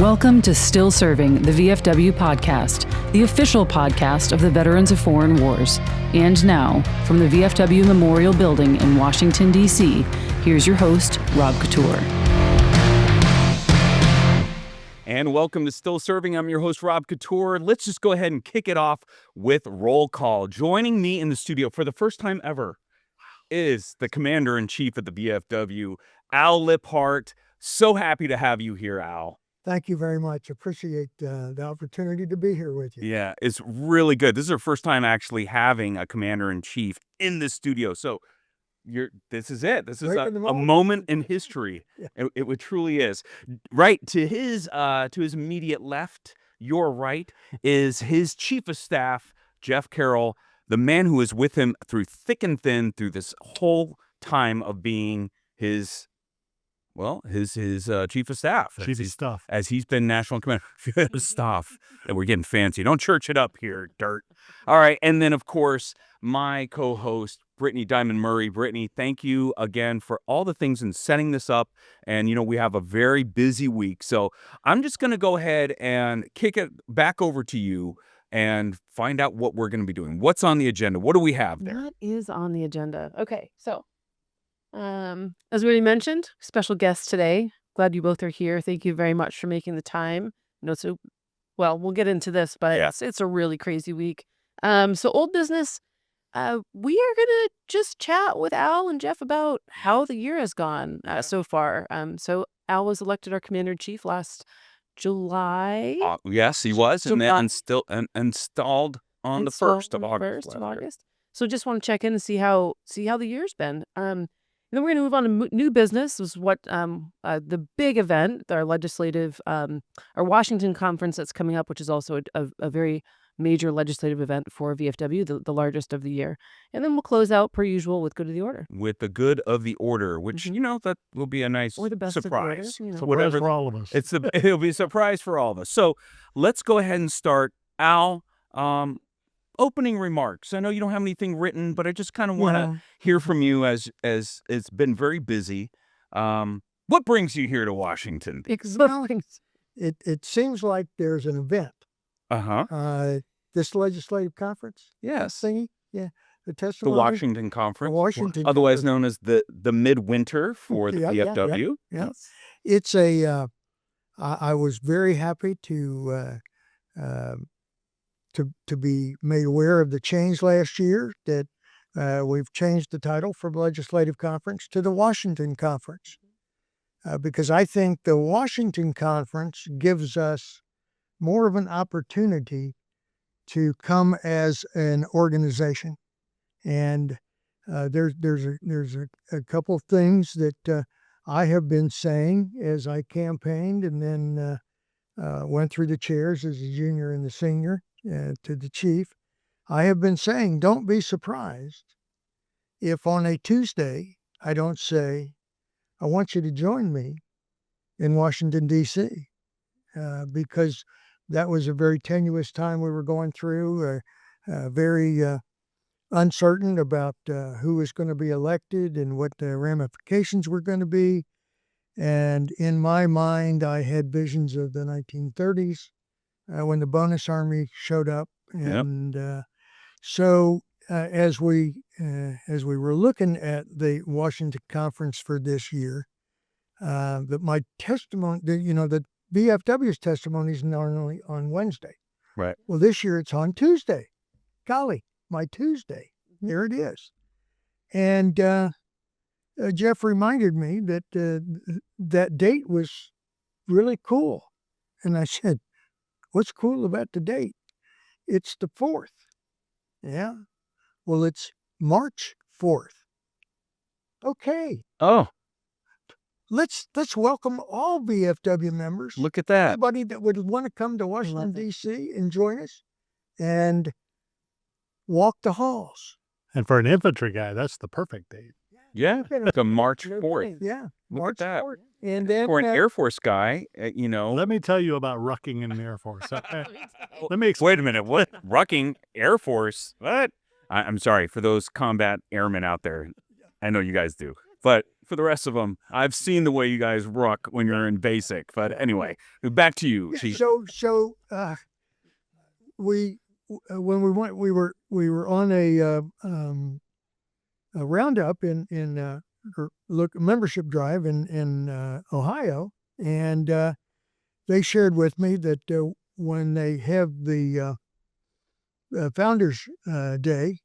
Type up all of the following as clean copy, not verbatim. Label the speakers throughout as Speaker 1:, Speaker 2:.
Speaker 1: Welcome to Still Serving, the VFW Podcast, the official podcast of the Veterans of Foreign Wars. And now, from the VFW Memorial Building in Washington, D.C., here's your host, Rob Couture.
Speaker 2: And welcome to Still Serving. I'm your host, Rob Couture. Let's just go ahead and kick it off with roll call. Joining me in the studio for the first time ever is the Commander-in-Chief of the VFW, Al Lipphardt. So happy to have you here, Al.
Speaker 3: Thank you very much. Appreciate the opportunity to be here with you.
Speaker 2: Yeah, it's really good. This is our first time actually having a Commander-in-Chief in the studio. So this is it. This is a moment in history. Yeah. It truly is. Right to his immediate left, your right, is his Chief of Staff, Jeff Carroll, the man who is with him through thick and thin through this whole time of being his Chief of Staff.
Speaker 4: Chief of Staff.
Speaker 2: As he's been National Commander. Staff. And we're getting fancy. Don't church it up here, dirt. All right. And then, of course, my co-host, Brittany Dymond Murray. Brittany, thank you again for all the things in setting this up. And, we have a very busy week. So I'm just going to go ahead and kick it back over to you and find out what we're going to be doing. What's on the agenda? What do we have there?
Speaker 5: What is on the agenda? Okay. So, as we already mentioned, special guest today. Glad you both are here. Thank you very much for making the time. We'll get into this, but it's a really crazy week. So old business, we are going to just chat with Al and Jeff about how the year has gone so far. So Al was elected our Commander-in-Chief last July.
Speaker 2: Yes, he was, and then installed on the 1st of August.
Speaker 5: So just want to check in and see how the year's been. Then we're going to move on to new business. This is what the big event, our legislative, our Washington conference that's coming up, which is also a very major legislative event for VFW, the largest of the year. And then we'll close out, per usual, with Good of the Order.
Speaker 2: With the Good of the Order, which, that will be a nice
Speaker 5: or the best
Speaker 2: surprise.
Speaker 5: Of the order,
Speaker 4: Surprise for all of us.
Speaker 2: It'll be a surprise for all of us. So let's go ahead and start. Al, opening remarks. I know you don't have anything written, but I just kind of want to hear from you as it's been very busy. What brings you here to Washington?
Speaker 3: It seems like there's an event. This legislative conference.
Speaker 2: Yes.
Speaker 3: Thingy. Yeah. The testimony.
Speaker 2: The Washington Conference.
Speaker 3: Otherwise
Speaker 2: Conference. Known as the midwinter for the VFW.
Speaker 3: Yeah. It's I was very happy to be made aware of the change last year that we've changed the title from Legislative Conference to the Washington Conference because I think the Washington Conference gives us more of an opportunity to come as an organization. And there's a couple of things that I have been saying as I campaigned and then went through the chairs as a junior and the senior. To the chief, I have been saying, don't be surprised if on a Tuesday I don't say, I want you to join me in Washington, D.C., because that was a very tenuous time we were going through, very uncertain about who was going to be elected and what the ramifications were going to be. And in my mind, I had visions of the 1930s. When the bonus army showed up, and so as we were looking at the Washington Conference for this year, that my testimony, the VFW's testimony is normally on Wednesday.
Speaker 2: Right.
Speaker 3: Well, this year it's on Tuesday. Golly, my Tuesday. There it is. And Jeff reminded me that that date was really cool, and I said, what's cool about the date? It's the 4th. Yeah. Well, it's March 4th. Okay.
Speaker 2: Oh.
Speaker 3: Let's welcome all VFW members.
Speaker 2: Look at that.
Speaker 3: Everybody that would want to come to Washington, D.C. and join us and walk the halls.
Speaker 4: And for an infantry guy, that's the perfect date.
Speaker 2: Yeah. The March 4th.
Speaker 3: Yeah.
Speaker 2: March 4th.
Speaker 3: And then
Speaker 2: for an Air Force guy,
Speaker 4: Let me tell you about rucking in the Air Force. Okay.
Speaker 2: Wait a minute. What? Rucking Air Force? What? I'm sorry for those combat airmen out there. I know you guys do. But for the rest of them. I've seen the way you guys rock when you're in basic. But anyway, back to you, Chief.
Speaker 3: So we when we went, we were on a roundup in membership drive in Ohio, and they shared with me that when they have the Founders Day,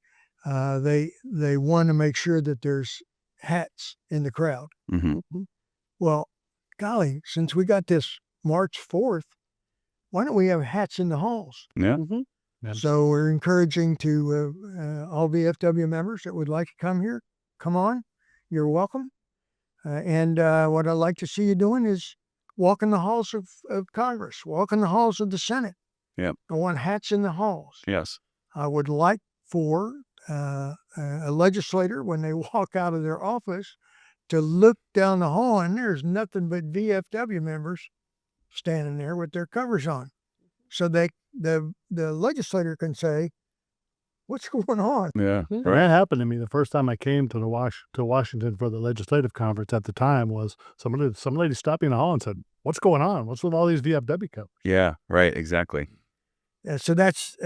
Speaker 3: they want to make sure that there's hats in the crowd.
Speaker 2: Mm-hmm.
Speaker 3: Well, golly, since we got this March 4th, why don't we have hats in the halls?
Speaker 2: Yeah.
Speaker 4: Yeah.
Speaker 3: So we're encouraging to all VFW members that would like to come here, come on, you're welcome. And what I'd like to see you doing is walk in the halls of Congress, walk in the halls of the Senate.
Speaker 2: Yep.
Speaker 3: I want hats in the halls.
Speaker 2: Yes.
Speaker 3: I would like for a legislator, when they walk out of their office, to look down the hall, and there's nothing but VFW members standing there with their covers on. So the legislator can say, "What's going on?"
Speaker 2: Yeah.
Speaker 4: Right. That happened to me the first time I came to Washington for the legislative conference. At the time, was some lady stopped me in the hall and said, "What's going on? What's with all these VFW covers?"
Speaker 2: Yeah. Right. Exactly.
Speaker 3: So that's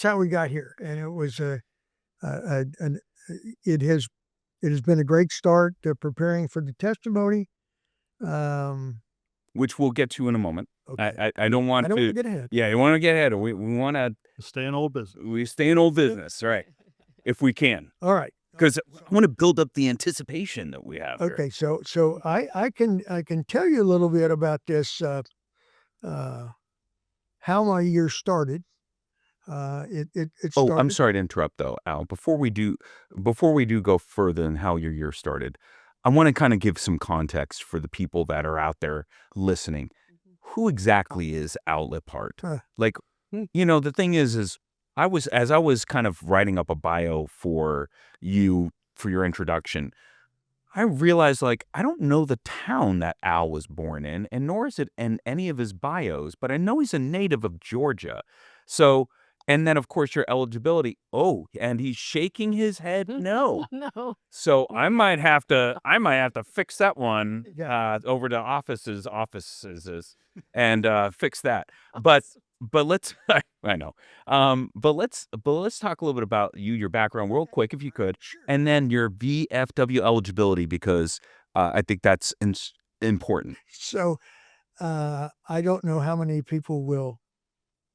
Speaker 3: how we got here, and it was it has been a great start to preparing for the testimony,
Speaker 2: which we'll get to in a moment.
Speaker 3: Okay.
Speaker 2: I don't want to
Speaker 3: get ahead.
Speaker 2: Yeah, you want to get ahead. We want to
Speaker 4: stay in old business.
Speaker 2: We stay in old business, right? If we can.
Speaker 3: All right.
Speaker 2: Because I want to build up the anticipation that we have.
Speaker 3: Okay, so I can tell you a little bit about this. How my year started. It started.
Speaker 2: Oh, I'm sorry to interrupt though, Al. Before we do go further than how your year started, I want to kind of give some context for the people that are out there listening. Who exactly is Al Lipphardt? Like, the thing is I was kind of writing up a bio for you for your introduction. I realized, I don't know the town that Al was born in, and nor is it in any of his bios, but I know he's a native of Georgia. So, and then, of course, your eligibility. Oh, and he's shaking his head no.
Speaker 5: No.
Speaker 2: So I might have to fix that one over to offices and fix that. But let's I know. But let's talk a little bit about your background real quick, if you could, and then your VFW eligibility, because I think that's important.
Speaker 3: So I don't know how many people will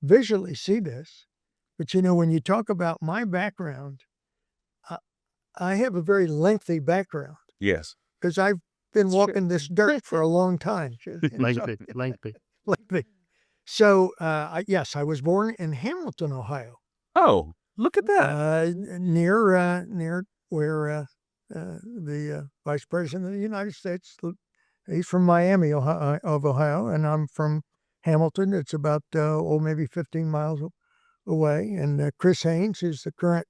Speaker 3: visually see this, but when you talk about my background, I have a very lengthy background.
Speaker 2: Yes,
Speaker 3: because I've been walking this dirt for a long time.
Speaker 4: Lengthy.
Speaker 3: So, yes, I was born in Hamilton, Ohio.
Speaker 2: Oh, look at that.
Speaker 3: Near where the Vice President of the United States, he's from Miami, Ohio, and I'm from Hamilton. It's about, maybe 15 miles away. And Chris Haynes, who's the current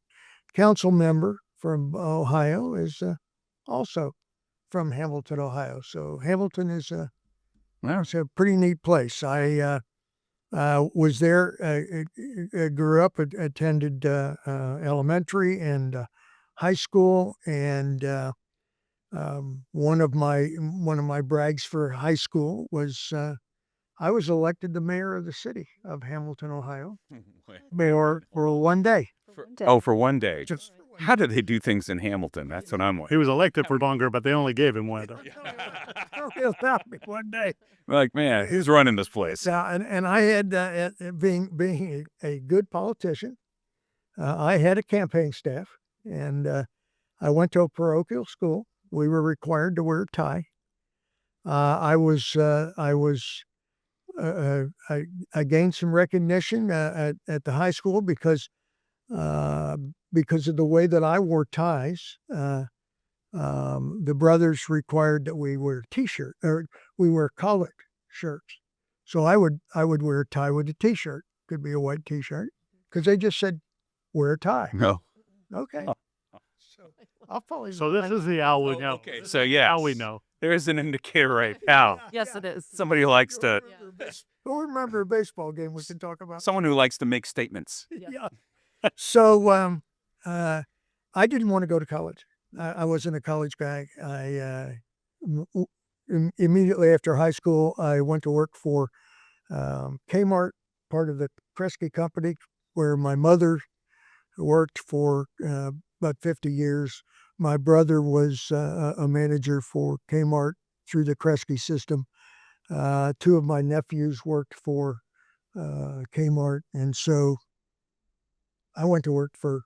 Speaker 3: council member from Ohio, is also from Hamilton, Ohio. So Hamilton is it's a pretty neat place. I was there, grew up, attended elementary and high school, and one of my brags for high school was I was elected the mayor of the city of Hamilton, Ohio. Mayor for one day.
Speaker 2: For one day. How do they do things in Hamilton? That's what I'm wondering.
Speaker 4: He was elected for longer, but they only gave him one.
Speaker 3: One day.
Speaker 2: Like, man, who's running this place?
Speaker 3: And I had, being a good politician, I had a campaign staff, and I went to a parochial school. We were required to wear a tie. I gained some recognition at the high school because of the way that I wore ties. The brothers required that we wear T-shirt, or we wear collared shirts. So I would wear a tie with a T-shirt. Could be a white T-shirt, because they just said wear a tie.
Speaker 2: No.
Speaker 3: Okay. So I'll follow you.
Speaker 4: So this is the Al we know.
Speaker 2: Okay. So yeah,
Speaker 4: Al we know.
Speaker 2: There is an indicator, right? Al.
Speaker 5: Yes, it is.
Speaker 2: Somebody who likes to.
Speaker 3: Who remember a baseball game we can talk about?
Speaker 2: Someone who likes to make statements.
Speaker 3: Yeah. So I didn't want to go to college. I wasn't a college guy. Immediately after high school, I went to work for Kmart, part of the Kresge company, where my mother worked for about 50 years. My brother was a manager for Kmart through the Kresge system. Two of my nephews worked for Kmart, and so I went to work for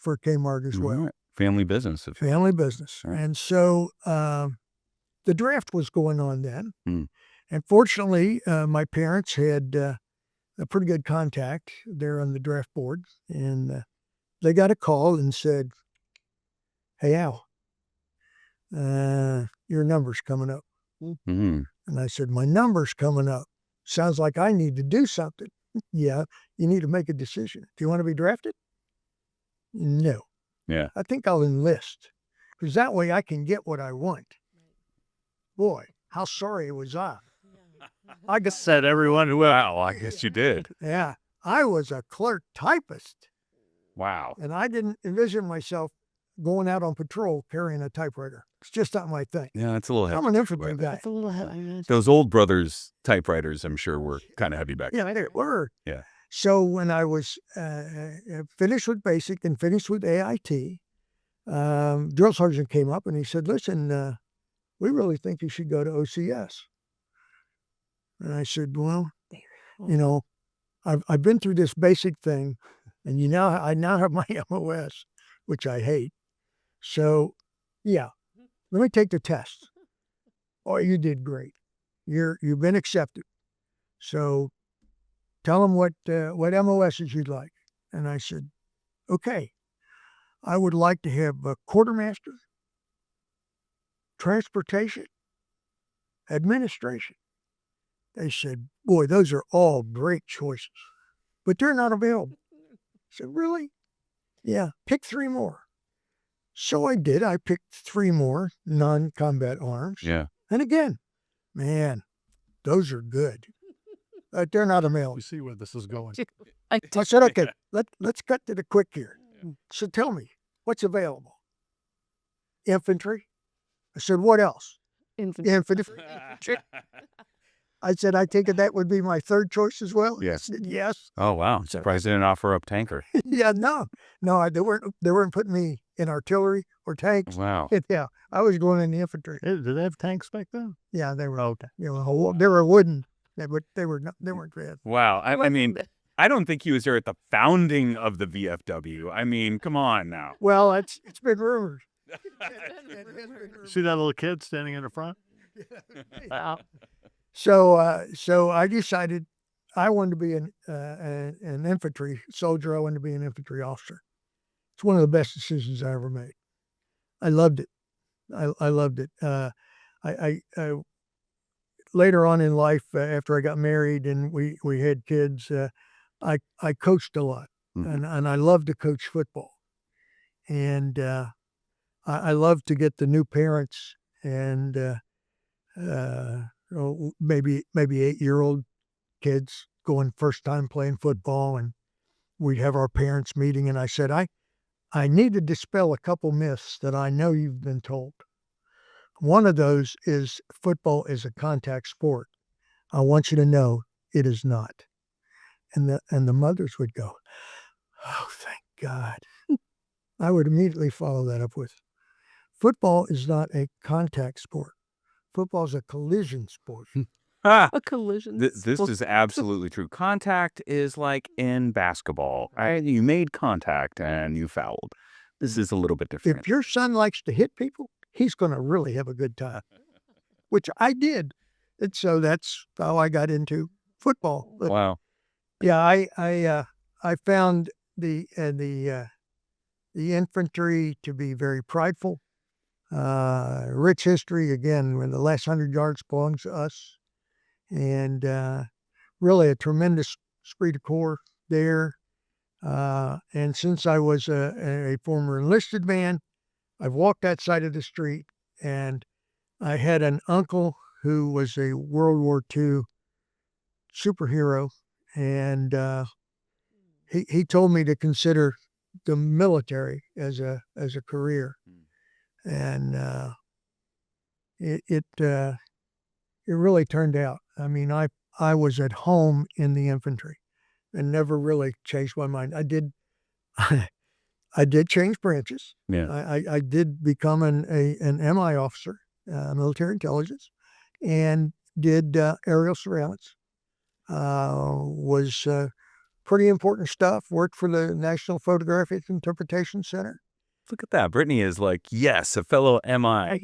Speaker 3: Kmart as well.
Speaker 2: Right. Family business.
Speaker 3: Family business.
Speaker 2: Right.
Speaker 3: And so the draft was going on then.
Speaker 2: Hmm.
Speaker 3: And fortunately, my parents had a pretty good contact there on the draft board. And they got a call and said, "Hey, Al, your number's coming up."
Speaker 2: Mm-hmm.
Speaker 3: And I said, "My number's coming up. Sounds like I need to do something." "Yeah, you need to make a decision. Do you want to be drafted?" "No."
Speaker 2: Yeah.
Speaker 3: "I think I'll enlist, because that way I can get what I want." Boy, how sorry was I.
Speaker 4: I just said everyone.
Speaker 2: Wow, I guess you did.
Speaker 3: Yeah, I was a clerk typist,
Speaker 2: Wow.
Speaker 3: and I didn't envision myself going out on patrol carrying a typewriter. It's just not my thing.
Speaker 2: Yeah, it's a little
Speaker 3: I'm
Speaker 2: heavy.
Speaker 3: an infantry guy.
Speaker 5: That's a little heavy.
Speaker 2: Those old brothers typewriters, I'm sure, were kind of heavy back then.
Speaker 3: Yeah, they were.
Speaker 2: Yeah.
Speaker 3: So when I was finished with basic and finished with AIT, drill sergeant came up and he said, "Listen, we really think you should go to OCS." And I said, "Well, you know, I've been through this basic thing, and I now have my MOS, which I hate. So, yeah, let me take the test." "Oh, you did great. You've been accepted. So, tell them what MOSs you'd like." And I said, "Okay, I would like to have a quartermaster, transportation, administration." They said, "Boy, those are all great choices, but they're not available." I said, "Really?" "Yeah, pick 3 more." So I did. I picked 3 more non-combat arms.
Speaker 2: Yeah.
Speaker 3: And again, man, those are good, but they're not available.
Speaker 4: We see where this is going.
Speaker 3: I said, "Okay, let's cut to the quick here. So tell me, what's available?" "Infantry." I said, "What else?" "Infantry." I said, "I take it that would be my third choice as well?"
Speaker 2: Yes.
Speaker 3: He said, "Yes."
Speaker 2: Oh, wow. Surprised they didn't offer up tanker.
Speaker 3: Yeah, no, they weren't putting me in artillery or tanks.
Speaker 2: Wow.
Speaker 3: Yeah, I was going in the infantry.
Speaker 4: Did they have tanks back then?
Speaker 3: Yeah, they were.
Speaker 4: Okay.
Speaker 3: They were wooden. They weren't bad.
Speaker 2: Wow. I mean, I don't think he was there at the founding of the VFW. I mean, come on now.
Speaker 3: Well, it's been rumored.
Speaker 4: See that little kid standing in the front?
Speaker 5: Wow.
Speaker 3: So I decided I wanted to be an infantry soldier. I wanted to be an infantry officer. It's one of the best decisions I ever made. I loved it. I loved it. I later on in life, after I got married and we had kids, I coached a lot,
Speaker 2: Mhm.
Speaker 3: and I love to coach football, and I love to get the new parents and maybe 8-year-old kids going first time playing football, and we'd have our parents meeting, and I said, I need to dispel a couple myths that I know you've been told. One of those is football is a contact sport. I want you to know it is not. And the mothers would go, "Oh, thank God." I would immediately follow that up with, football is not a contact sport. Football is a collision sport.
Speaker 2: Ah,
Speaker 5: A collision.
Speaker 2: this is absolutely true. Contact is like in basketball. Right? You made contact and you fouled. This is a little bit different.
Speaker 3: If your son likes to hit people, he's going to really have a good time, which I did. And so that's how I got into football. But
Speaker 2: Wow.
Speaker 3: yeah, I found the infantry to be very prideful, rich history. Again, when the last 100 yards belongs to us, and really a tremendous esprit de corps there. And since I was a former enlisted man, I've walked that side of the street, and I had an uncle who was a World War II superhero, and he told me to consider the military as a career. And it really turned out. I mean, I was at home in the infantry and never really changed my mind. I did I did change branches.
Speaker 2: Yeah.
Speaker 3: I did become an MI officer, military intelligence, and did aerial surveillance. Was pretty important stuff. Worked for the National Photographic Interpretation Center.
Speaker 2: Look at that. Brittany is like, yes, a fellow MI.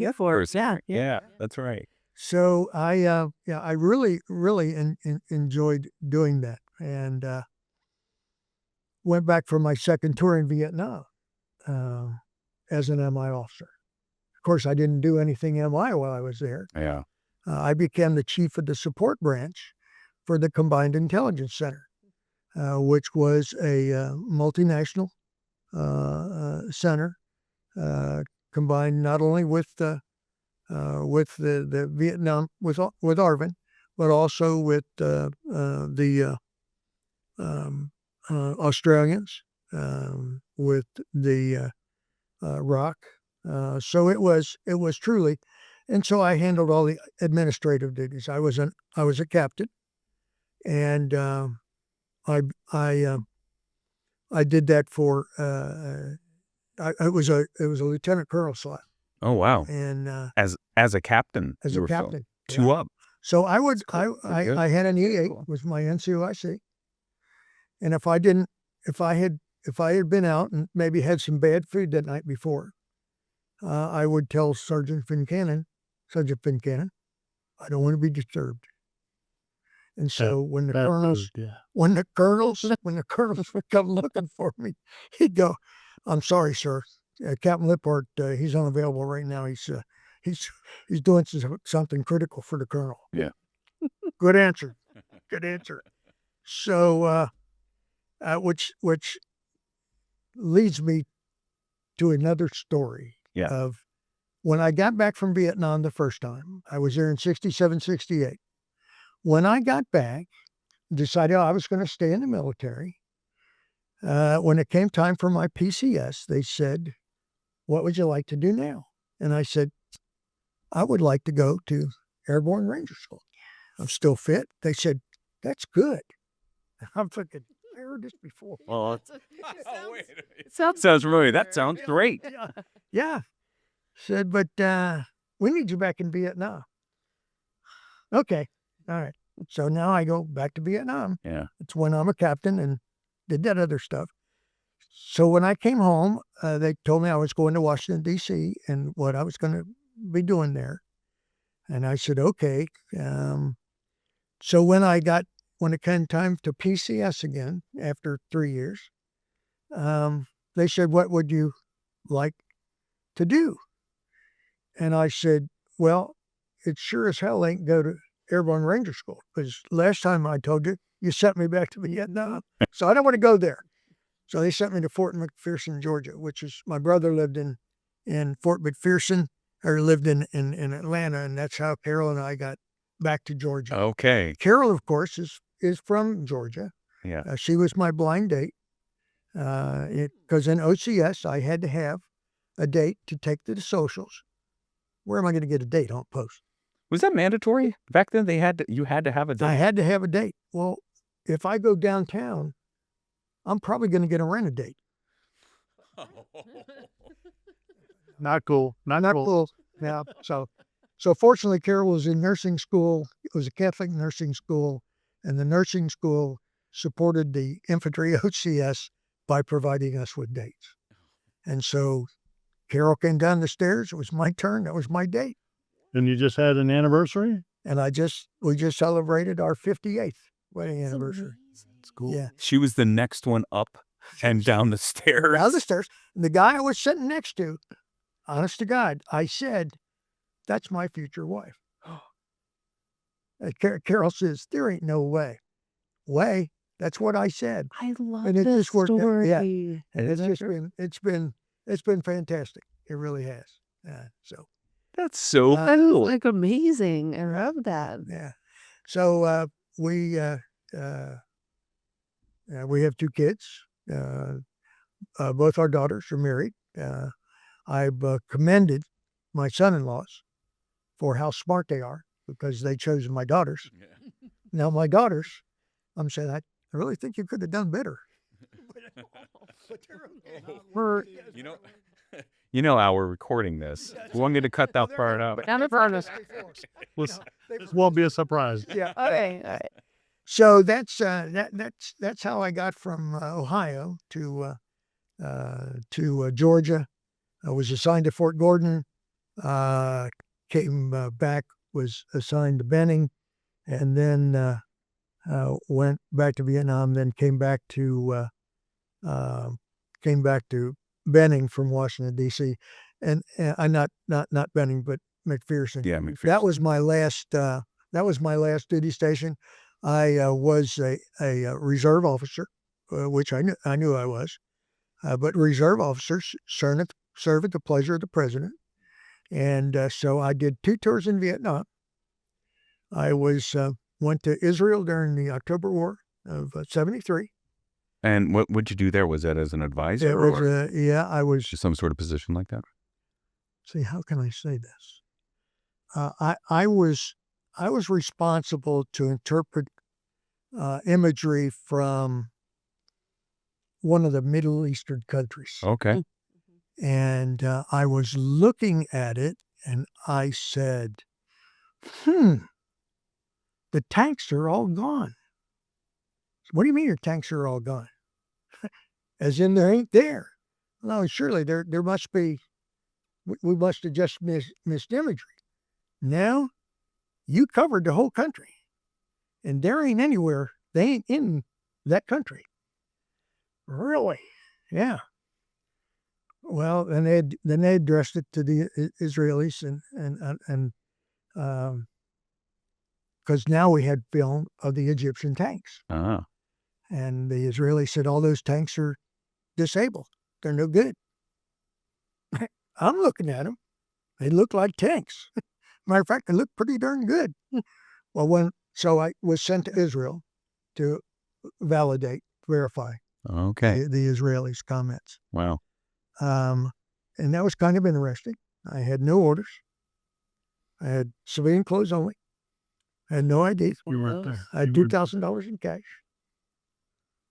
Speaker 5: Yeah.
Speaker 2: That's right.
Speaker 3: So I really enjoyed doing that, and went back for my second tour in Vietnam as an MI officer. Of course, I didn't do anything MI while I was there.
Speaker 2: Yeah.
Speaker 3: I became the chief of the support branch for the Combined Intelligence Center, which was a multinational center, combined not only with the Vietnam with ARVN, but also with the Australians, with the ROC. So it was truly, and so I handled all the administrative duties. I was a captain, and I did that for it was a lieutenant colonel slot.
Speaker 2: Oh, wow.
Speaker 3: And
Speaker 2: As a captain.
Speaker 3: as
Speaker 2: you
Speaker 3: a
Speaker 2: were
Speaker 3: captain,
Speaker 2: two up.
Speaker 3: so I
Speaker 2: Good.
Speaker 3: I had an E8
Speaker 2: Cool.
Speaker 3: with my NCOIC, and if I had been out and maybe had some bad food that night before, I would tell Sergeant Fincannon, I don't want to be disturbed. And so when the colonels would come looking for me, he'd go, "I'm sorry, sir. Captain Lipphardt, he's unavailable right now. He's doing something critical for the colonel."
Speaker 2: Yeah.
Speaker 3: Good answer. So, which leads me to another story.
Speaker 2: Yeah.
Speaker 3: Of when I got back from Vietnam the first time. I was there in 67, 68. When I got back, decided I was going to stay in the military. When it came time for my PCS, they said, "What would you like to do now?" And I said, "I would like to go to Airborne Ranger School. I'm still fit." They said, "That's good." I'm thinking, I heard this before.
Speaker 2: Well,
Speaker 5: It sounds
Speaker 2: familiar. That sounds great.
Speaker 3: Yeah. Said, "But we need you back in Vietnam." Okay. All right. So now I go back to Vietnam.
Speaker 2: Yeah.
Speaker 3: It's when I'm a captain and did that other stuff. So when I came home, they told me I was going to Washington, D.C. and what I was going to be doing there. And I said, okay. So when it came time to PCS again, after 3 years, they said, "What would you like to do?" And I said, "Well, it sure as hell ain't go to Airborne Ranger School, because last time I told you, you sent me back to Vietnam. So I don't want to go there." So they sent me to Fort McPherson, Georgia, which is, my brother lived in Fort McPherson, or lived in Atlanta, and that's how Carroll and I got back to Georgia.
Speaker 2: Okay.
Speaker 3: Carroll, of course, is from Georgia.
Speaker 2: Yeah.
Speaker 3: She was my blind date, because in OCS, I had to have a date to take to the socials. Where am I going to get a date on post?
Speaker 2: Was that mandatory? Back then you had to have a date.
Speaker 3: I had to have a date. Well, if I go downtown, I'm probably going to get a rent a date.
Speaker 4: Not cool. Not cool.
Speaker 3: Yeah. So fortunately, Carroll was in nursing school. It was a Catholic nursing school, and the nursing school supported the infantry OCS by providing us with dates. And so Carroll came down the stairs. It was my turn. That was my date.
Speaker 4: And you just had an anniversary?
Speaker 3: And we just celebrated our 58th wedding anniversary.
Speaker 4: It's cool.
Speaker 3: Yeah.
Speaker 2: She was the next one up and down the stairs.
Speaker 3: Down the stairs. And the guy I was sitting next to, honest to God, I said, "That's my future wife." Carroll says, "There ain't no way." That's what I said.
Speaker 5: I love
Speaker 3: And it
Speaker 5: this
Speaker 3: just worked out.
Speaker 5: story.
Speaker 3: Yeah. And it's been fantastic. It really has. So
Speaker 2: That's so
Speaker 5: That's
Speaker 2: cool.
Speaker 5: like amazing. I love that.
Speaker 3: yeah. So we have 2 kids. Both our daughters are married. I've commended my son-in-laws for how smart they are because they chose my daughters.
Speaker 2: Yeah.
Speaker 3: Now my daughters, I'm saying, I really think you could have done better.
Speaker 2: You know how we're recording this. We want you to cut that part out.
Speaker 5: Down in front of us.
Speaker 4: This won't be a surprise.
Speaker 3: Yeah.
Speaker 5: Okay. All right.
Speaker 3: So that's how I got from Ohio to Georgia. I was assigned to Fort Gordon. Came back, was assigned to Benning, and then went back to Vietnam. Then came back to Benning from Washington D.C. and not Benning, but McPherson.
Speaker 2: Yeah, McPherson.
Speaker 3: That was my last. That was my last duty station. I was a reserve officer, which I knew I was, but reserve officers serve at the pleasure of the president, and so I did 2 tours in Vietnam. I went to Israel during the October War of '73.
Speaker 2: And what would you do there? Was that as an advisor?
Speaker 3: It was, I was.
Speaker 2: Just some sort of position like that?
Speaker 3: See, how can I say this? I was responsible to interpret imagery from one of the Middle Eastern countries.
Speaker 2: Okay.
Speaker 3: And I was looking at it and I said, the tanks are all gone. What do you mean your tanks are all gone? As in there ain't there. No, surely there must be, we must have just missed imagery. Now, you covered the whole country. And there ain't anywhere, they ain't in that country. Really? Yeah. Well, then they addressed it to the Israelis and because now we had film of the Egyptian tanks.
Speaker 2: Ah.
Speaker 3: And the Israelis said, all those tanks are disabled. They're no good. I'm looking at them. They look like tanks. Matter of fact, they look pretty darn good. Well, so I was sent to Israel to verify
Speaker 2: Okay.
Speaker 3: the Israelis' comments.
Speaker 2: Wow.
Speaker 3: And that was kind of interesting. I had no orders. I had civilian clothes only. I had no ID.
Speaker 4: You weren't there.
Speaker 3: I had $2,000 in cash.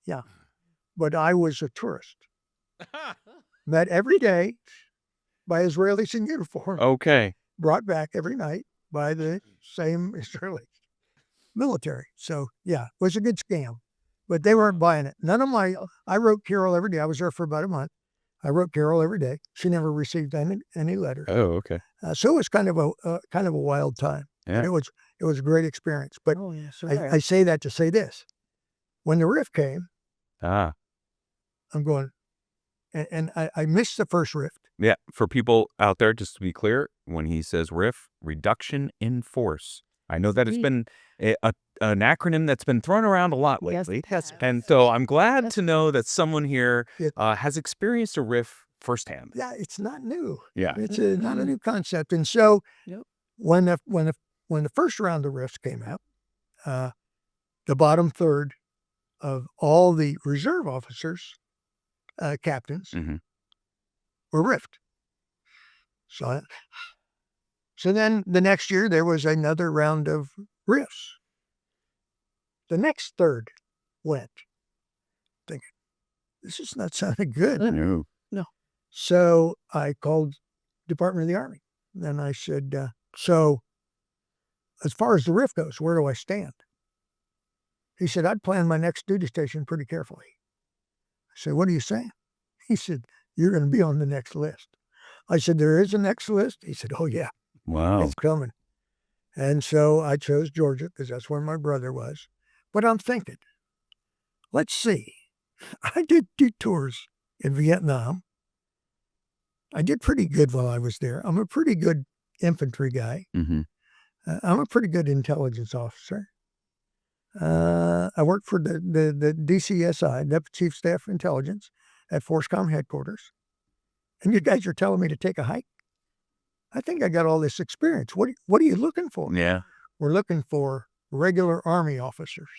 Speaker 3: Yeah. But I was a tourist. Met every day by Israelis in uniform.
Speaker 2: Okay.
Speaker 3: Brought back every night by the same Israeli military. So, yeah, it was a good scam. But they weren't buying it. I wrote Carroll every day. I was there for about a month. I wrote Carroll every day. She never received any letters.
Speaker 2: Oh, okay.
Speaker 3: So it was kind of a wild time.
Speaker 2: Yeah.
Speaker 3: It was a great experience. But
Speaker 5: Sure.
Speaker 3: I say that to say this. When the rift came,
Speaker 2: Ah.
Speaker 3: I'm going, and I missed the first rift.
Speaker 2: Yeah. For people out there, just to be clear, when he says RIF, reduction in force. I know that it's been an acronym that's been thrown around a lot lately.
Speaker 5: Yes.
Speaker 2: And so I'm glad to know that someone here has experienced a RIF firsthand.
Speaker 3: Yeah, it's not new.
Speaker 2: Yeah.
Speaker 3: It's not a new concept. And so when the first round of rifts came out, the bottom third of all the reserve officers, captains, were riffed. So then the next year there was another round of rifts. The next third went, thinking, this is not sounding good.
Speaker 2: No.
Speaker 3: So I called Department of the Army. And I said, so as far as the rift goes, where do I stand? He said, I'd plan my next duty station pretty carefully. I said, what are you saying? He said, you're going to be on the next list. I said, there is a next list? He said, oh, yeah.
Speaker 2: Wow.
Speaker 3: It's coming. And so I chose Georgia because that's where my brother was. But I'm thinking, let's see. I did 2 tours in Vietnam. I did pretty good while I was there. I'm a pretty good infantry guy.
Speaker 2: Mm-hmm.
Speaker 3: I'm a pretty good intelligence officer. I worked for the DCSI, Deputy Chief Staff Intelligence, at FORSCOM headquarters. And you guys are telling me to take a hike? I think I got all this experience. What are you looking for?
Speaker 2: Yeah.
Speaker 3: We're looking for regular Army officers.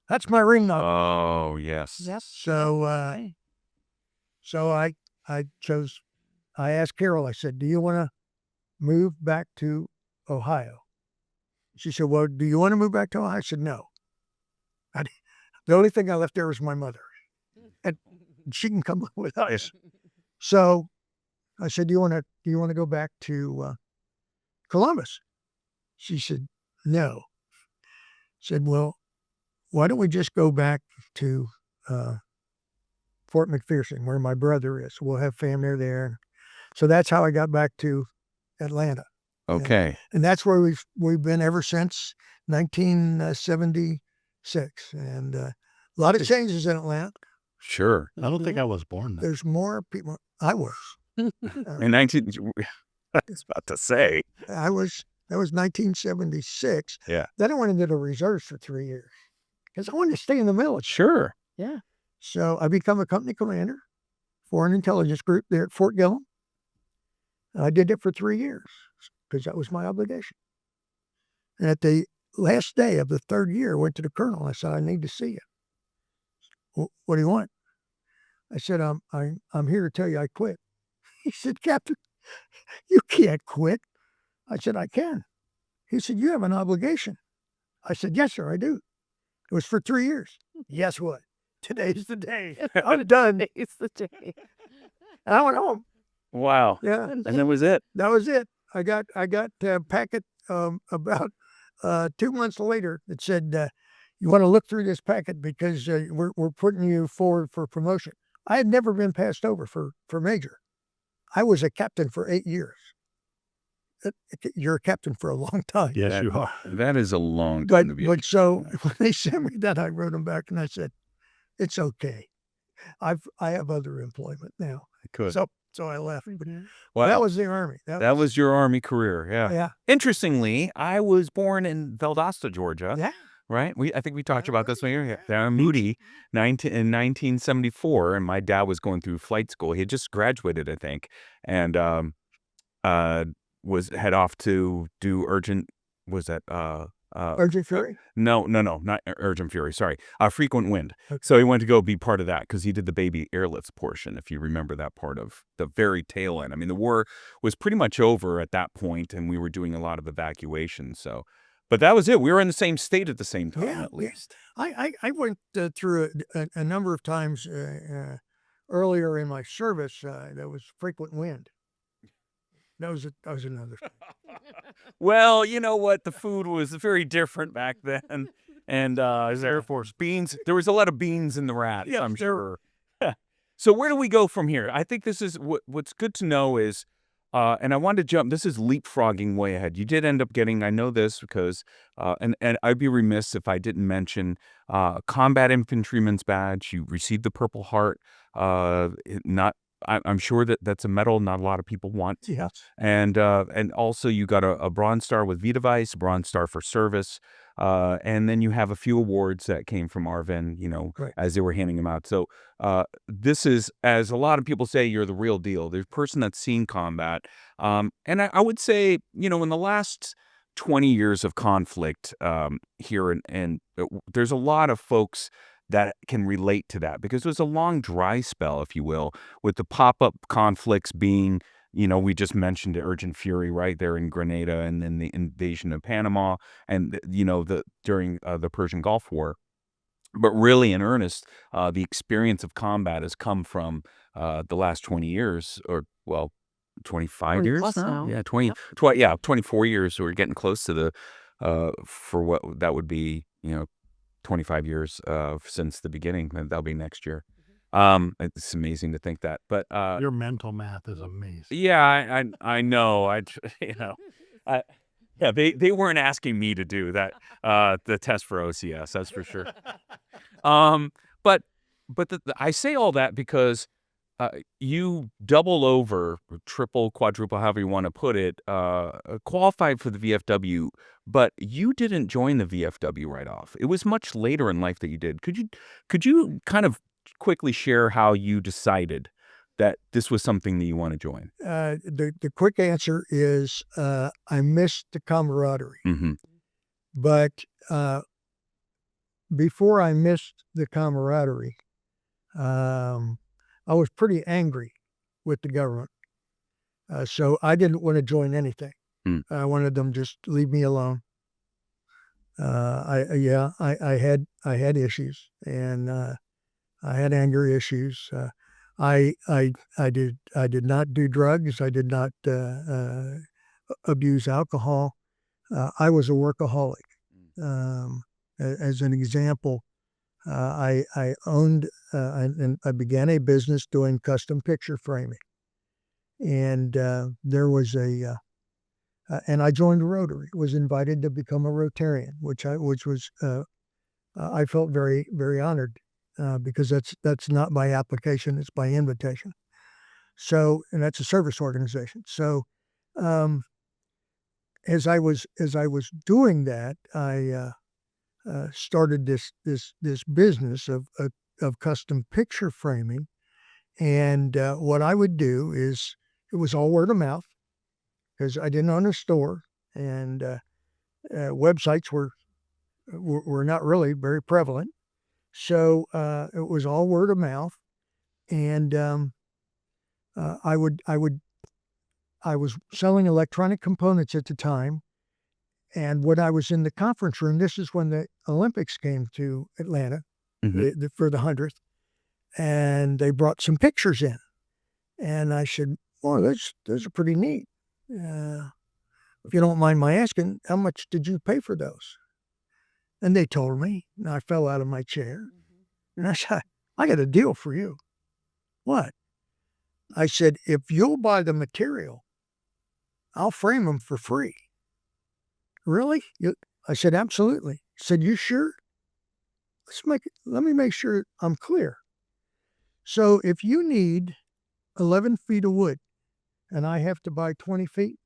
Speaker 3: That's my ring number.
Speaker 2: Oh, yes.
Speaker 5: Yep.
Speaker 3: So I asked Carroll, I said, do you want to move back to Ohio? She said, well, do you want to move back to Ohio? I said, no. The only thing I left there was my mother. And she can come with us. So I said, do you want to go back to Columbus? She said, no. I said, well, why don't we just go back to Fort McPherson, where my brother is? We'll have family there. So that's how I got back to Atlanta.
Speaker 2: Okay.
Speaker 3: And that's where we've been ever since 1976. And a lot of changes in Atlanta.
Speaker 2: Sure.
Speaker 4: I don't think I was born then.
Speaker 3: There's more people. I was.
Speaker 2: In 19, I was about to say.
Speaker 3: That was 1976.
Speaker 2: Yeah.
Speaker 3: Then I went into the reserves for 3 years because I wanted to stay in the military.
Speaker 2: Sure.
Speaker 5: Yeah.
Speaker 3: So I become a company commander for an intelligence group there at Fort Gillem. I did it for 3 years because that was my obligation. And at the last day of the third year, I went to the colonel and I said, I need to see you. What do you want? I said, I'm here to tell you I quit. He said, Captain, you can't quit. I said, I can. He said, you have an obligation. I said, yes, sir, I do. It was for 3 years. Guess what? Today's the day. I'm done.
Speaker 5: It's the day.
Speaker 3: And I went home.
Speaker 2: Wow.
Speaker 3: Yeah.
Speaker 2: And that was it.
Speaker 3: That was it. I got a packet about 2 months later that said, you want to look through this packet because we're putting you forward for promotion. I had never been passed over for major. I was a captain for 8 years. You're a captain for a long time.
Speaker 4: Yes, you are.
Speaker 2: That is a long time to be.
Speaker 3: But so when they sent me that, I wrote them back and I said, it's okay. I have other employment now.
Speaker 2: Could.
Speaker 3: So I left. But
Speaker 2: Well,
Speaker 3: that was the Army.
Speaker 2: that was your Army career. Yeah.
Speaker 3: Yeah.
Speaker 2: Interestingly, I was born in Valdosta, Georgia.
Speaker 3: Yeah.
Speaker 2: Right? I think we talked about this when you were here. Down in Moody, in 1974, and my dad was going through flight school. He had just graduated, I think, and was head off to do urgent. Was that
Speaker 3: Urgent Fury?
Speaker 2: No, not Urgent Fury. Sorry, Frequent Wind.
Speaker 3: Okay.
Speaker 2: So he went to go be part of that because he did the baby airlifts portion. If you remember that part of the very tail end. I mean, the war was pretty much over at that point, and we were doing a lot of evacuation. So. But that was it. We were in the same state at the same time, at least.
Speaker 3: I went through a number of times earlier in my service. There was Frequent Wind. That was another.
Speaker 2: Well, you know what? The food was very different back then, and Air Force beans. There was a lot of beans in the rats.
Speaker 3: Yeah,
Speaker 2: I'm sure. So where do we go from here? I think this is what's good to know is. And I wanted to jump. This is leapfrogging way ahead. You did end up getting. I know this because, and I'd be remiss if I didn't mention combat infantryman's badge. You received the Purple Heart. I'm sure that's a medal not a lot of people want.
Speaker 3: Yeah.
Speaker 2: And also you got a Bronze Star with Vitavice, Bronze Star for service. And then you have a few awards that came from Arvin,
Speaker 3: Right.
Speaker 2: as they were handing them out. So this is, as a lot of people say, you're the real deal. There's a person that's seen combat. And I would say, in the last 20 years of conflict here, and there's a lot of folks that can relate to that because there's a long dry spell, if you will, with the pop-up conflicts being, we just mentioned Urgent Fury right there in Grenada, and then the invasion of Panama, and during the Persian Gulf War. But really, in earnest, the experience of combat has come from the last 20 years, or 25 years
Speaker 5: now.
Speaker 2: Yeah, 24 years. So we're getting close to the for what that would be, 25 years since the beginning. That'll be next year. It's amazing to think that, but
Speaker 4: Your mental math is amazing.
Speaker 2: yeah, I know. They weren't asking me to do that, the test for OCS, that's for sure. But I say all that because you double over, triple, quadruple, however you want to put it, qualified for the VFW, but you didn't join the VFW right off. It was much later in life that you did. Could you kind of quickly share how you decided that this was something that you want to join?
Speaker 3: The quick answer is I missed the camaraderie.
Speaker 2: Mm-hmm.
Speaker 3: But before I missed the camaraderie, I was pretty angry with the government. So I didn't want to join anything. I wanted them just leave me alone. I had issues, and I had anger issues. I did not do drugs. I did not abuse alcohol. I was a workaholic. As an example, I owned and I began a business doing custom picture framing, and there was and I joined Rotary. Was invited to become a Rotarian, which was I felt very, very honored because that's not by application; it's by invitation. So, and that's a service organization. So, as I was doing that, I started this business of custom picture framing, and what I would do is it was all word of mouth because I didn't own a store, and websites were not really very prevalent, so it was all word of mouth, and I was selling electronic components at the time. And when I was in the conference room, this is when the Olympics came to Atlanta for the 100th, and they brought some pictures in. And I said, well, those are pretty neat. If you don't mind my asking, how much did you pay for those? And they told me, and I fell out of my chair. And I said, I got a deal for you. What? I said, if you'll buy the material, I'll frame them for free. Really? I said, absolutely. He said, you sure? Let me make sure I'm clear. So if you need 11 feet of wood and I have to buy 20 feet,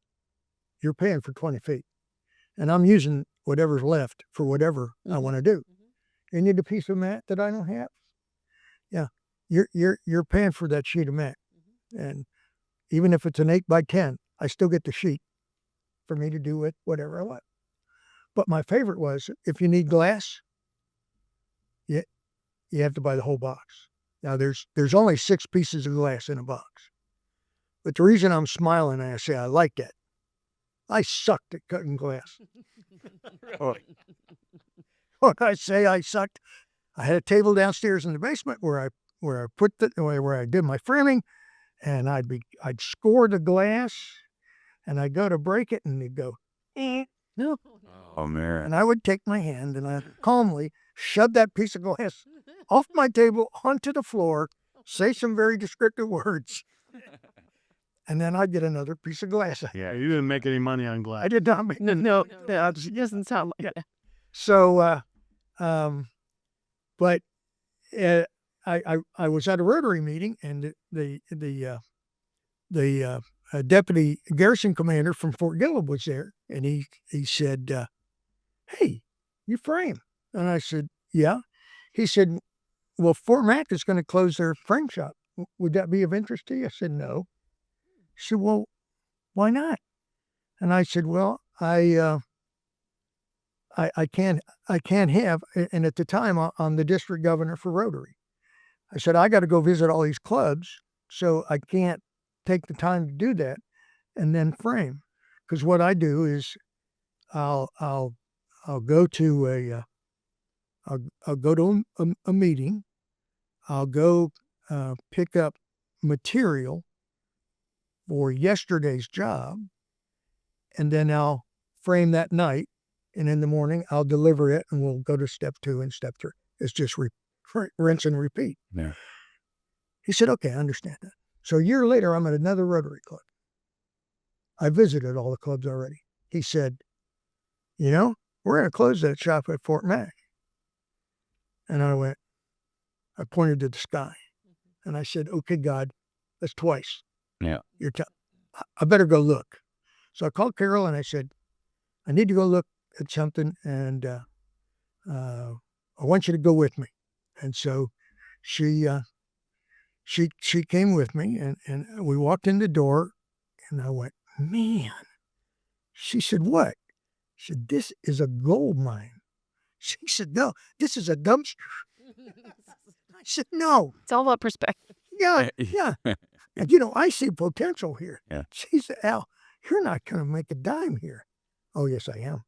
Speaker 3: you're paying for 20 feet. And I'm using whatever's left for whatever I want to do. You need a piece of mat that I don't have? Yeah. You're paying for that sheet of mat. And even if it's an 8x10, I still get the sheet for me to do with whatever I want. But my favorite was, if you need glass, you have to buy the whole box. Now there's only 6 pieces of glass in a box. But the reason I'm smiling and I say I like that, I sucked at cutting glass. When I say I sucked, I had a table downstairs in the basement where I did my framing, and I'd score the glass, and I'd go to break it, and they'd go, no.
Speaker 2: Oh, man.
Speaker 3: And I would take my hand and I'd calmly shove that piece of glass off my table onto the floor, say some very descriptive words, and then I'd get another piece of glass.
Speaker 4: Yeah, you didn't make any money on glass.
Speaker 3: I did not make
Speaker 5: No, it doesn't sound like that.
Speaker 3: So, but I was at a Rotary meeting, and the deputy garrison commander from Fort Gillett was there, and he said, hey, you frame? And I said, yeah. He said, well, Fort Mac is going to close their frame shop. Would that be of interest to you? I said, no. He said, well, why not? And I said, well, I can't have, and at the time I'm the district governor for Rotary. I said, I got to go visit all these clubs, so I can't take the time to do that and then frame. Because what I do is I'll go to a meeting. I'll go pick up material for yesterday's job, and then I'll frame that night. And in the morning, I'll deliver it, and we'll go to step 2 and step 3. It's just rinse and repeat.
Speaker 2: Yeah.
Speaker 3: He said, okay, I understand that. So a year later, I'm at another Rotary club. I visited all the clubs already. He said, we're going to close that shop at Fort Mac. And I pointed to the sky. And I said, okay, God, that's twice.
Speaker 2: Yeah.
Speaker 3: I better go look. So I called Carroll and I said, I need to go look at something, and I want you to go with me. And so she came with me, and we walked in the door, and I went, man. She said, what? She said, this is a gold mine. She said, no, this is a dumpster. I said, no.
Speaker 5: It's all about perspective.
Speaker 3: Yeah. And, I see potential here.
Speaker 2: Yeah.
Speaker 3: She said, Al, you're not going to make a dime here. Oh, yes, I am.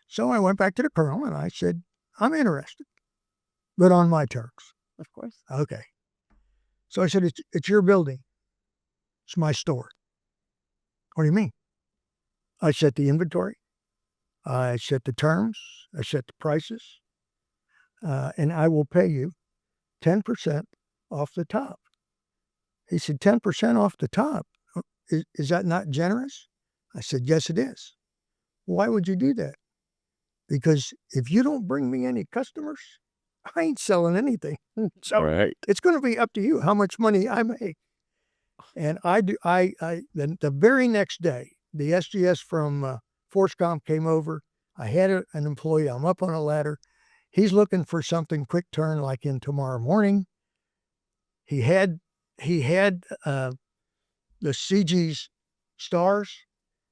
Speaker 3: So I went back to the Carroll and I said, I'm interested, but on my terms.
Speaker 5: Of course.
Speaker 3: Okay. So I said, it's your building. It's my store. What do you mean? I set the inventory. I set the terms. I set the prices. And I will pay you 10% off the top. He said, 10% off the top? Is that not generous? I said, yes, it is. Why would you do that? Because if you don't bring me any customers, I ain't selling anything. So It's going to be up to you how much money I make. And then the very next day, the SGS from ForceCom came over. I had an employee. I'm up on a ladder. He's looking for something quick turn like in tomorrow morning. He had the CG's stars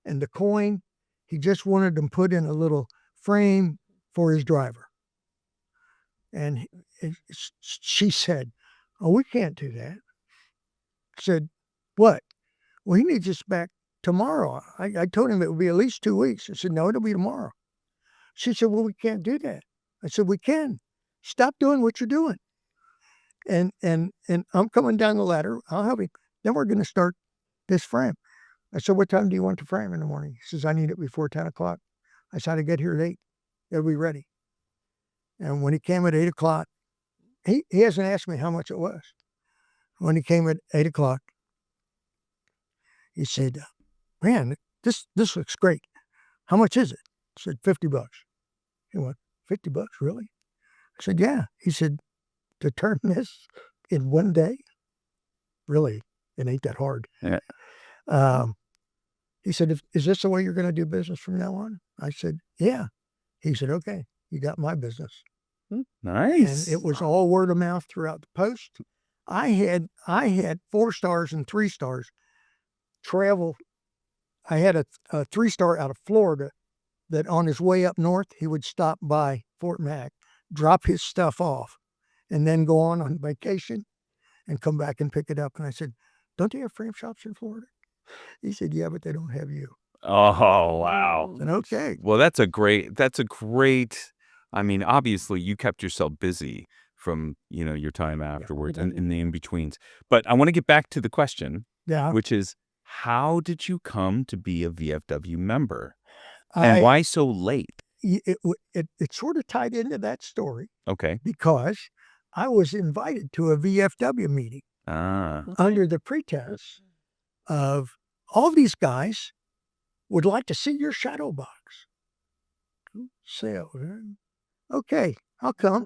Speaker 3: and the coin. He just wanted them put in a little frame for his driver. And she said, oh, we can't do that. I said, what? Well, he needs us back tomorrow. I told him it would be at least 2 weeks. I said, no, it'll be tomorrow. She said, well, we can't do that. I said, we can. Stop doing what you're doing. And I'm coming down the ladder. I'll help you. Then we're going to start this frame. I said, what time do you want the frame in the morning? He says, I need it before 10 o'clock. I said, I get here at 8. It'll be ready. And when he came at 8 o'clock, he hasn't asked me how much it was. When he came at 8 o'clock, he said, man, this looks great. How much is it? I said, $50. He went, $50, really? I said, yeah. He said, to turn this in one day? Really, it ain't that hard.
Speaker 2: Yeah.
Speaker 3: He said, is this the way you're going to do business from now on? I said, yeah. He said, okay, you got my business.
Speaker 2: Nice.
Speaker 3: And it was all word of mouth throughout the post. I had 4 stars and 3 stars travel. I had a 3-star out of Florida that on his way up north, he would stop by Fort Mac, drop his stuff off, and then go on vacation and come back and pick it up. And I said, don't they have frame shops in Florida? He said, yeah, but they don't have you.
Speaker 2: Oh, wow.
Speaker 3: And okay.
Speaker 2: Well, that's a great, I mean, obviously you kept yourself busy from, your time afterwards and in the in-betweens. But I want to get back to the question, which is, how did you come to be a VFW member? And why so late?
Speaker 3: It sort of tied into that story.
Speaker 2: Okay.
Speaker 3: Because I was invited to a VFW meeting under the pretense of all these guys would like to see your shadow box. So, okay, I'll come.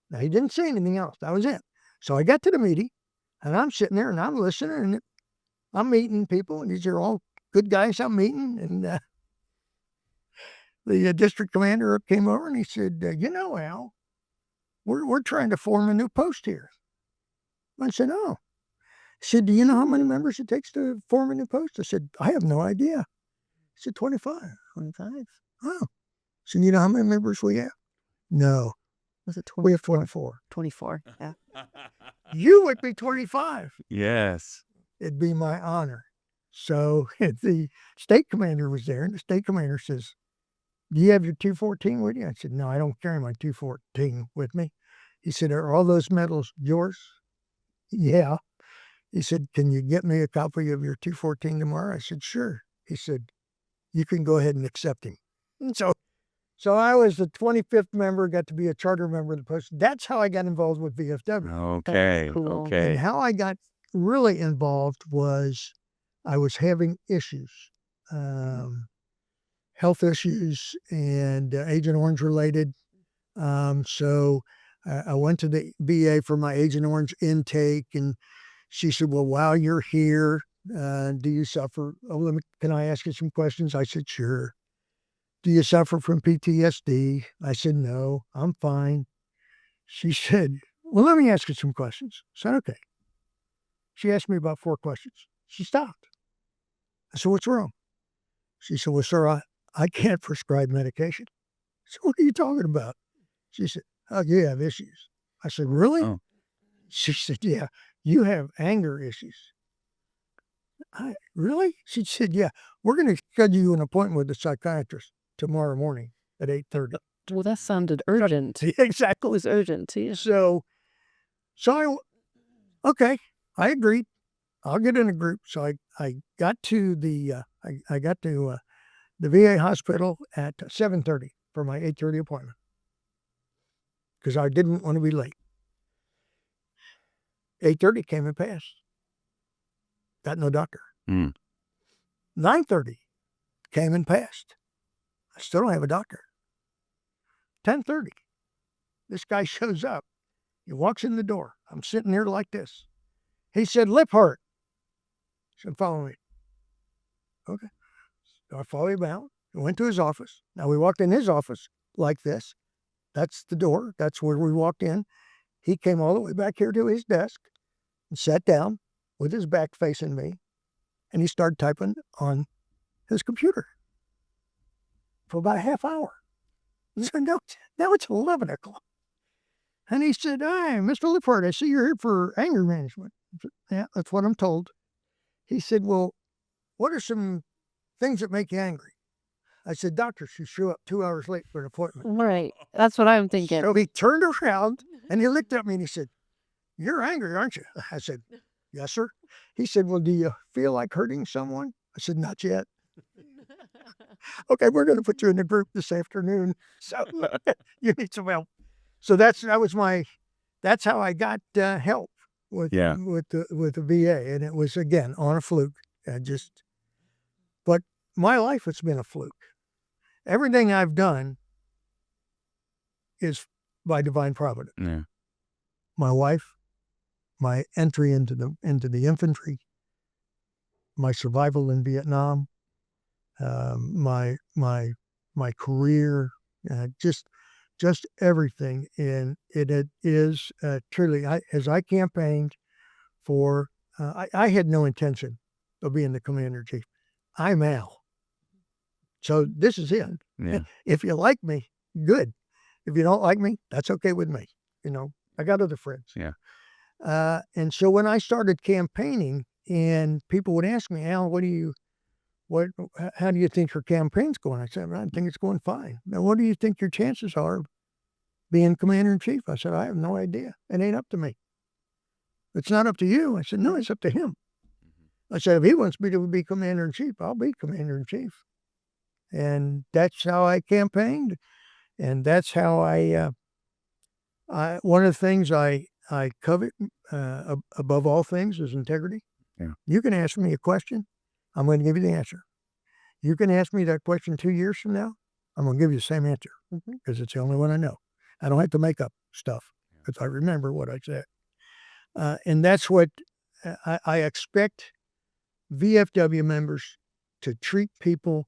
Speaker 3: Now, he didn't say anything else. That was it. So I got to the meeting, and I'm sitting there, and I'm listening, and I'm meeting people, and these are all good guys I'm meeting. And the district commander came over, and he said, Al, we're trying to form a new post here. I said, oh. He said, do you know how many members it takes to form a new post? I said, I have no idea. He said, 25. 25? Oh. So you know how many members we have? No.
Speaker 5: Was it 20?
Speaker 3: We have 24.
Speaker 5: 24, yeah.
Speaker 3: You would be 25.
Speaker 2: Yes.
Speaker 3: It'd be my honor. So the state commander was there, and the state commander says, do you have your 214 with you? I said, no, I don't carry my 214 with me. He said, are all those medals yours? Yeah. He said, can you get me a copy of your 214 tomorrow? I said, sure. He said, you can go ahead and accept him. So I was the 25th member, got to be a charter member of the post. That's how I got involved with VFW.
Speaker 2: Okay.
Speaker 5: Cool.
Speaker 2: Okay.
Speaker 3: And how I got really involved was I was having issues, health issues and Agent Orange related. So I went to the VA for my Agent Orange intake, and she said, well, while you're here, do you suffer? Can I ask you some questions? I said, sure. Do you suffer from PTSD? I said, no, I'm fine. She said, well, let me ask you some questions. I said, okay. She asked me about 4 questions. She stopped. I said, what's wrong? She said, well, sir, I can't prescribe medication. I said, what are you talking about? She said, oh, you have issues. I said, really?
Speaker 2: Oh.
Speaker 3: She said, yeah, you have anger issues. Really? She said, yeah, we're going to schedule you an appointment with a psychiatrist tomorrow morning at 8:30.
Speaker 5: Well, that sounded urgent.
Speaker 3: Exactly.
Speaker 5: It was urgent. Yeah.
Speaker 3: So okay, I agreed. I'll get in a group. So I got to the VA hospital at 7:30 for my 8:30 appointment because I didn't want to be late. 8:30 came and passed. Got no doctor. 9:30 came and passed. I still don't have a doctor. 10:30, this guy shows up. He walks in the door. I'm sitting there like this. He said, Lipphardt. He said, follow me. Okay. So I followed him out. We went to his office. Now we walked in his office like this. That's the door. That's where we walked in. He came all the way back here to his desk and sat down with his back facing me. And he started typing on his computer for about a half hour. So now it's 11 o'clock. And he said, hi, Mr. Lipphardt, I see you're here for anger management. I said, yeah, that's what I'm told. He said, well, what are some things that make you angry? I said, doctors who show up 2 hours late for an appointment.
Speaker 5: Right. That's what I'm thinking.
Speaker 3: So he turned around and he looked at me and he said, you're angry, aren't you? I said, yes, sir. He said, well, do you feel like hurting someone? I said, not yet. Okay, we're going to put you in a group this afternoon. So you need some help. So that's how I got help with the VA. And it was, again, on a fluke. But my life has been a fluke. Everything I've done is by divine providence.
Speaker 2: Yeah.
Speaker 3: My wife, my entry into the infantry, my survival in Vietnam, my career, just everything. And it is truly, as I campaigned for, I had no intention of being the commander-in-chief. I'm Al. So this is it.
Speaker 2: Yeah.
Speaker 3: If you like me, good. If you don't like me, that's okay with me. I got other friends.
Speaker 2: Yeah.
Speaker 3: And so when I started campaigning and people would ask me, Al, how do you think your campaign's going? I said, I think it's going fine. Now, what do you think your chances are of being commander-in-chief? I said, I have no idea. It ain't up to me. It's not up to you. I said, no, it's up to him. I said, if he wants me to be commander-in-chief, I'll be commander-in-chief. And that's how I campaigned. And that's how one of the things I covet above all things is integrity.
Speaker 2: Yeah.
Speaker 3: You can ask me a question, I'm going to give you the answer. You can ask me that question 2 years from now, I'm going to give you the same answer because it's the only one I know. I don't have to make up stuff because I remember what I said. And that's what I expect VFW members to treat people,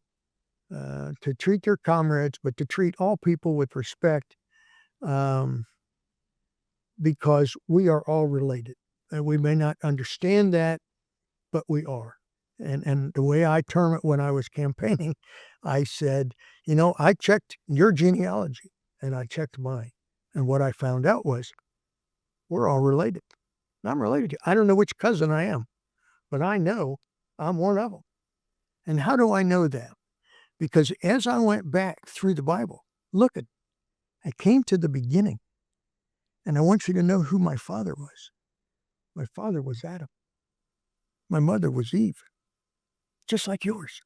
Speaker 3: to treat their comrades, but to treat all people with respect, because we are all related. And we may not understand that, but we are. And the way I term it when I was campaigning, I said, I checked your genealogy and I checked mine. And what I found out was we're all related. I'm related to you. I don't know which cousin I am, but I know I'm one of them. And how do I know that? Because as I went back through the Bible, I came to the beginning. And I want you to know who my father was. My father was Adam. My mother was Eve. Just like yours.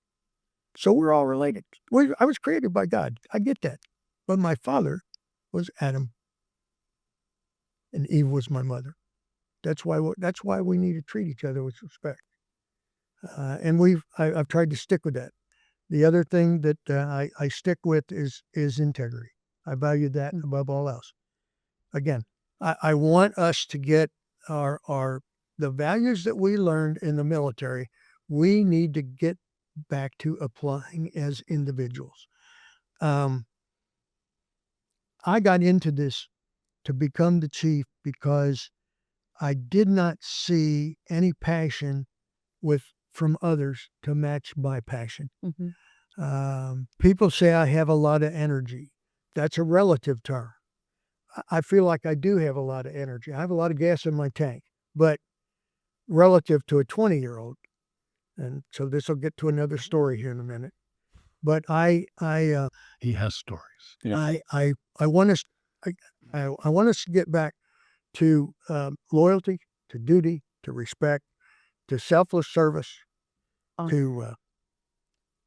Speaker 3: So we're all related. I was created by God. I get that. But my father was Adam. And Eve was my mother. That's why we need to treat each other with respect. And I've tried to stick with that. The other thing that I stick with is integrity. I value that above all else. Again, I want us to get the values that we learned in the military. We need to get back to applying as individuals. I got into this to become the chief because I did not see any passion from others to match my passion. Mm-hmm. People say I have a lot of energy. That's a relative term. I feel like I do have a lot of energy. I have a lot of gas in my tank, but relative to a 20-year-old. And so this will get to another story here in a minute. But
Speaker 4: he has stories.
Speaker 2: Yeah.
Speaker 3: I want us to get back to loyalty, to duty, to respect, to selfless service, to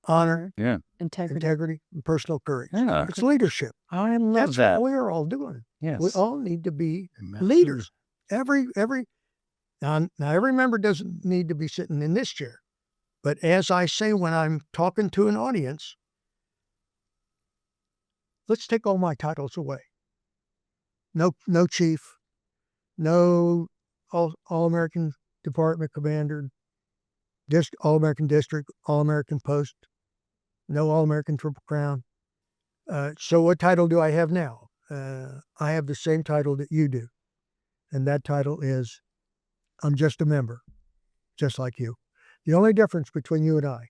Speaker 3: honor, integrity, and personal courage.
Speaker 2: Yeah.
Speaker 3: It's leadership.
Speaker 2: I love
Speaker 3: That's
Speaker 2: that.
Speaker 3: what we're all doing.
Speaker 2: Yes.
Speaker 3: We all need to be leaders. Every now every member doesn't need to be sitting in this chair, but as I say when I'm talking to an audience, let's take all my titles away. No chief, no all-American department commander, all-American district, all-American post, no all-American triple crown. So what title do I have now? I have the same title that you do. And that title is, I'm just a member, just like you. The only difference between you and I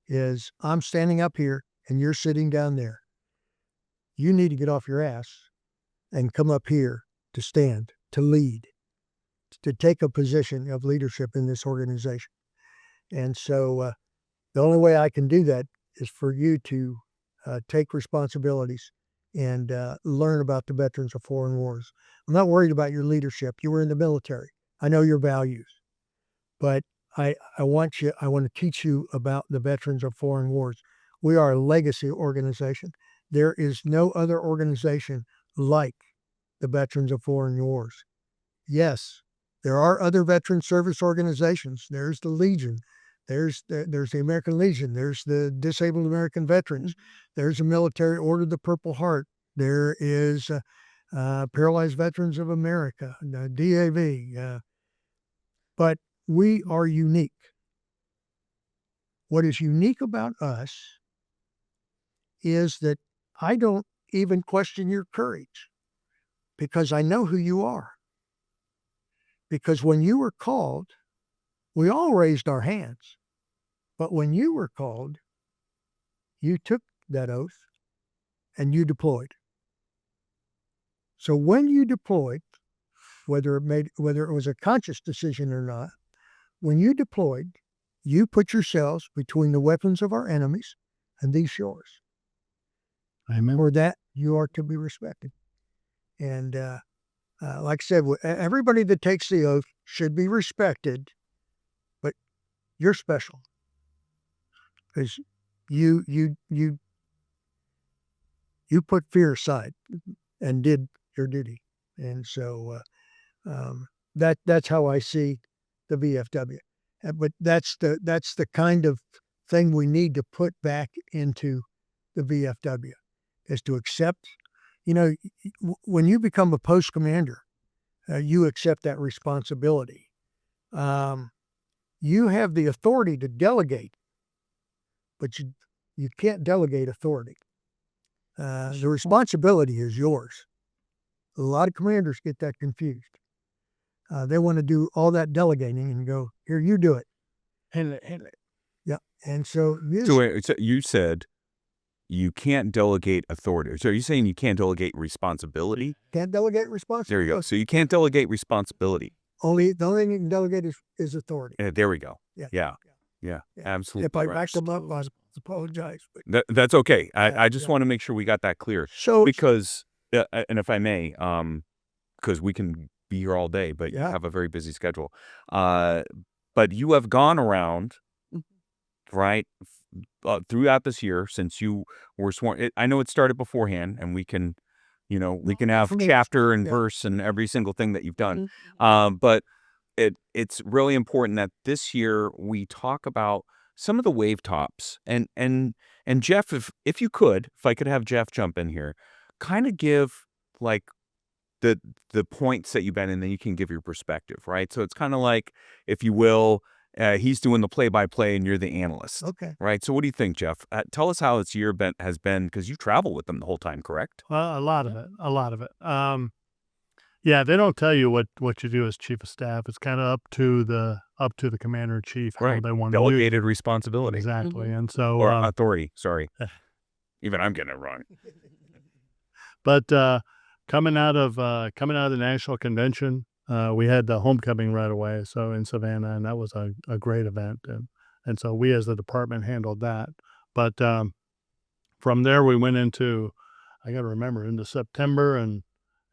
Speaker 3: is I'm standing up here and you're sitting down there. You need to get off your ass and come up here to stand, to lead, to take a position of leadership in this organization. And so the only way I can do that is for you to take responsibilities and learn about the veterans of foreign wars. I'm not worried about your leadership. You were in the military. I know your values. But I want to teach you about the veterans of foreign wars. We are a legacy organization. There is no other organization like the Veterans of Foreign Wars. Yes, there are other veteran service organizations. There's the Legion. There's the American Legion. There's the Disabled American Veterans. There's the Military Order of the Purple Heart. There is Paralyzed Veterans of America, DAV. But we are unique. What is unique about us is that I don't even question your courage because I know who you are. Because when you were called, we all raised our hands. But when you were called, you took that oath and you deployed. So when you deployed, whether it was a conscious decision or not, when you deployed, you put yourselves between the weapons of our enemies and these shores.
Speaker 4: Amen.
Speaker 3: For that, you are to be respected. And like I said, everybody that takes the oath should be respected, but you're special because you put fear aside and did your duty. And so that's how I see the VFW. But that's the kind of thing we need to put back into the VFW, is to accept. When you become a post commander, you accept that responsibility. You have the authority to delegate, but you can't delegate authority. The responsibility is yours. A lot of commanders get that confused. They want to do all that delegating and go, here, you do it. Handle it. Yeah. And so
Speaker 2: So you said you can't delegate authority. So are you saying you can't delegate responsibility?
Speaker 3: Can't delegate responsibility.
Speaker 2: There you go. So you can't delegate responsibility.
Speaker 3: The only thing you can delegate is authority.
Speaker 2: There we go.
Speaker 3: Yeah.
Speaker 2: Absolutely.
Speaker 3: If I back them up, I apologize. But
Speaker 2: that's okay. I just want to make sure we got that clear.
Speaker 3: So
Speaker 2: because, and if I may, because we can be here all day, but you have a very busy schedule. But you have gone around, right, throughout this year since you were sworn. I know it started beforehand, and we can have chapter and verse and every single thing that you've done. But it's really important that this year we talk about some of the wave tops. And Jeff, if you could, if I could have Jeff jump in here, kind of give like the points that you've been in, then you can give your perspective, right? So it's kind of like, if you will, he's doing the play-by-play and you're the analyst.
Speaker 3: Okay.
Speaker 2: Right. So what do you think, Jeff? Tell us how this year has been, because you travel with them the whole time, correct?
Speaker 4: Well, a lot of it. Yeah, they don't tell you what you do as chief of staff. It's kind of up to the commander in chief how they want to
Speaker 2: delegated responsibility.
Speaker 4: Exactly. And so
Speaker 2: or authority. Sorry, even I'm getting it wrong.
Speaker 4: But coming out of the national convention, we had the homecoming right away, so in Savannah, and that was a great event. And so we as the department handled that. But from there, we went into, I got to remember, into September and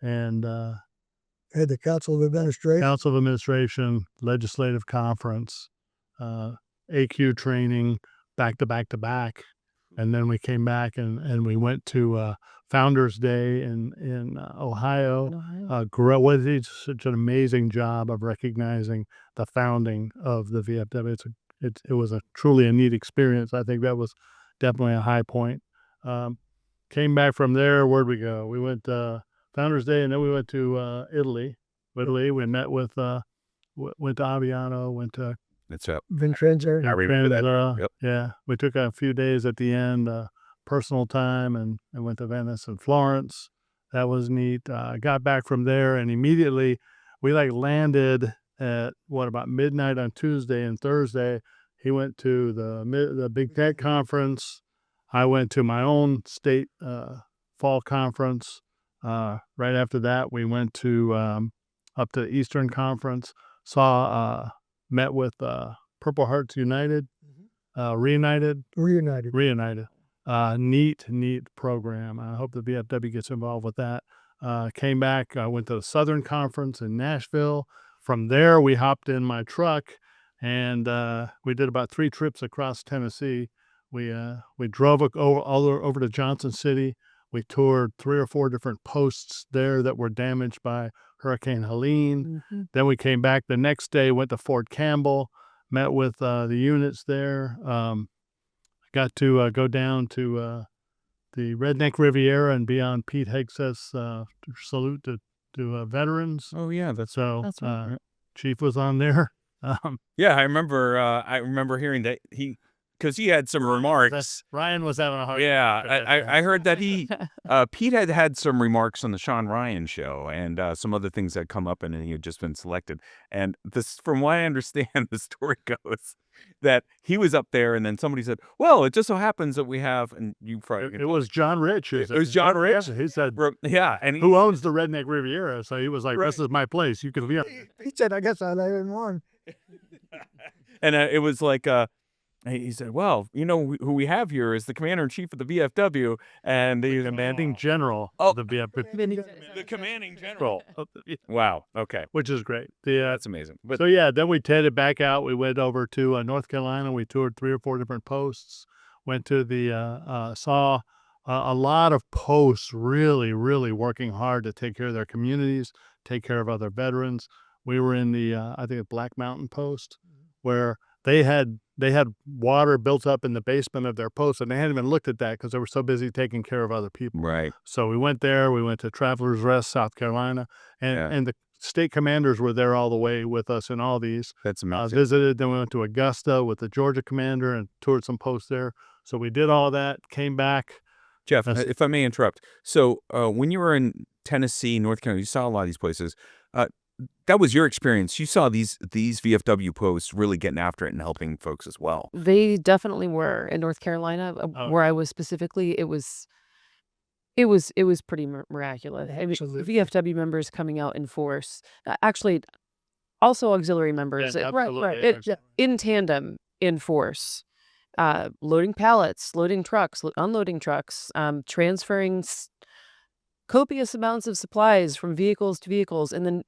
Speaker 3: Had the Council of Administration.
Speaker 4: Council of Administration, Legislative Conference, AQ training, back to back to back. And then we came back and we went to Founders Day in Ohio. What is such an amazing job of recognizing the founding of the VFW. It was truly a neat experience. I think that was definitely a high point. Came back from there. Where'd we go? We went Founders Day, and then we went to Italy. We met with went to Aviano, went to
Speaker 2: It's up.
Speaker 3: Vincenzo.
Speaker 2: I remember that. Yep.
Speaker 4: Yeah, we took a few days at the end, personal time, and went to Venice and Florence. That was neat. Got back from there, and immediately we landed at about midnight on Tuesday, and Thursday he went to the Big Tech conference. I went to my own state fall conference. Right after that, we went to up to the Eastern Conference. Met with Purple Hearts United, Reunited. Neat program. I hope the VFW gets involved with that. Came back, went to the Southern Conference in Nashville. From there, we hopped in my truck, and we did about 3 trips across Tennessee. We drove over to Johnson City. We toured 3 or 4 different posts there that were damaged by Hurricane Helene.
Speaker 5: Mm-hmm.
Speaker 4: Then we came back the next day, went to Fort Campbell, met with the units there. Got to go down to the Redneck Riviera and be on Pete Hegseth's salute to veterans.
Speaker 2: Oh yeah,
Speaker 5: That's right.
Speaker 4: Chief was on there.
Speaker 2: Yeah, I remember hearing that because he had some remarks.
Speaker 4: Ryan was having a hard
Speaker 2: Yeah, I heard that Pete had some remarks on the Sean Ryan show and some other things that come up, and he had just been selected. And this, from what I understand, the story goes that he was up there, and then somebody said, "Well, it just so happens that we have," and you probably
Speaker 4: it was John Rich.
Speaker 2: It was John Rich.
Speaker 4: He said,
Speaker 2: "Yeah," and
Speaker 4: who owns the Redneck Riviera? So he was like,
Speaker 2: Right.
Speaker 4: "This is my place. You can be."
Speaker 3: He said, "I guess I live in one."
Speaker 2: And it was like he said, "Well, who we have here is the Commander-in-Chief of the VFW and the
Speaker 4: Commanding General
Speaker 2: Oh.
Speaker 4: of the VFW.
Speaker 2: the Commanding General." Wow. Okay,
Speaker 4: Which is great.
Speaker 2: that's amazing. But
Speaker 4: So yeah, then we headed back out. We went over to North Carolina. We toured 3 or 4 different posts. Went to saw a lot of posts really, really working hard to take care of their communities, take care of other veterans. We were in the I think Black Mountain Post, where they had water built up in the basement of their post, and they hadn't even looked at that because they were so busy taking care of other people.
Speaker 2: right.
Speaker 4: So we went there. We went to Travelers Rest, South Carolina, and the state commanders were there all the way with us in all these.
Speaker 2: That's amazing.
Speaker 4: Visited. Then we went to Augusta with the Georgia commander and toured some posts there. So we did all that. Came back.
Speaker 2: Jeff,
Speaker 4: That's-
Speaker 2: if I may interrupt. So when you were in Tennessee, North Carolina, you saw a lot of these places. That was your experience. You saw these VFW posts really getting after it and helping folks as well.
Speaker 5: They definitely were in North Carolina, where I was specifically. It was pretty miraculous. I mean,
Speaker 3: Absolutely.
Speaker 5: VFW members coming out in force, actually, also auxiliary members,
Speaker 4: Yeah,
Speaker 5: right,
Speaker 4: absolutely.
Speaker 5: in tandem in force, loading pallets, loading trucks, unloading trucks, transferring copious amounts of supplies from vehicles to vehicles, and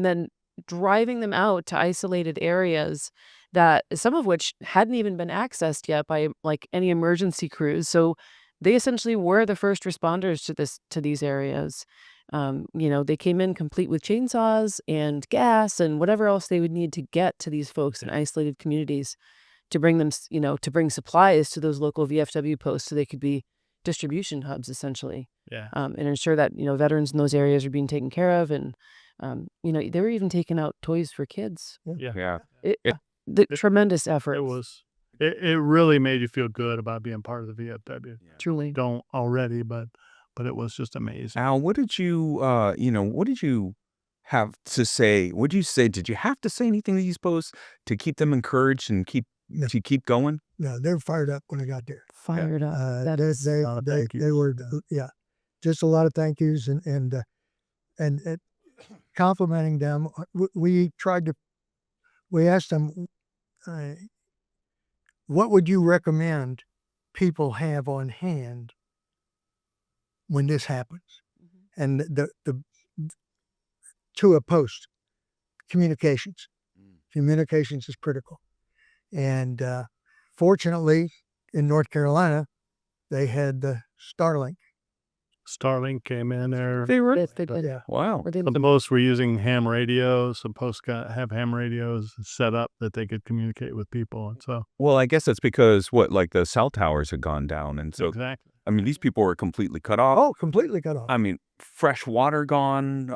Speaker 5: then driving them out to isolated areas that some of which hadn't even been accessed yet by any emergency crews. So they essentially were the first responders to these areas. They came in complete with chainsaws and gas and whatever else they would need to get to these folks in isolated communities to bring them, to bring supplies to those local VFW posts so they could be distribution hubs essentially.
Speaker 4: Yeah.
Speaker 5: And ensure that veterans in those areas are being taken care of, and they were even taking out toys for kids.
Speaker 2: Yeah.
Speaker 5: Tremendous effort.
Speaker 4: It really made you feel good about being part of the VFW.
Speaker 5: Truly.
Speaker 4: Don't already, but it was just amazing.
Speaker 2: Al, what did you have to say? What did you say? Did you have to say anything to these posts to keep them encouraged and to keep going?
Speaker 3: No, they're fired up when I got there.
Speaker 5: Fired up. That
Speaker 3: They
Speaker 5: is
Speaker 3: they,
Speaker 4: lot of
Speaker 3: they,
Speaker 4: thank
Speaker 3: they were just a lot of thank yous and complimenting them. We asked them, what would you recommend people have on hand when this happens? And the to a post, communications. Communications is critical. And fortunately, in North Carolina, they had the Starlink.
Speaker 4: Starlink came in there.
Speaker 5: They were.
Speaker 3: Yeah.
Speaker 2: Wow.
Speaker 4: Some posts were using ham radios. Some posts have ham radios set up that they could communicate with people. And so,
Speaker 2: Well, I guess that's because like the cell towers had gone down. And so,
Speaker 4: exactly.
Speaker 2: I mean, these people were completely cut off.
Speaker 3: Oh, completely cut off.
Speaker 2: I mean, fresh water gone,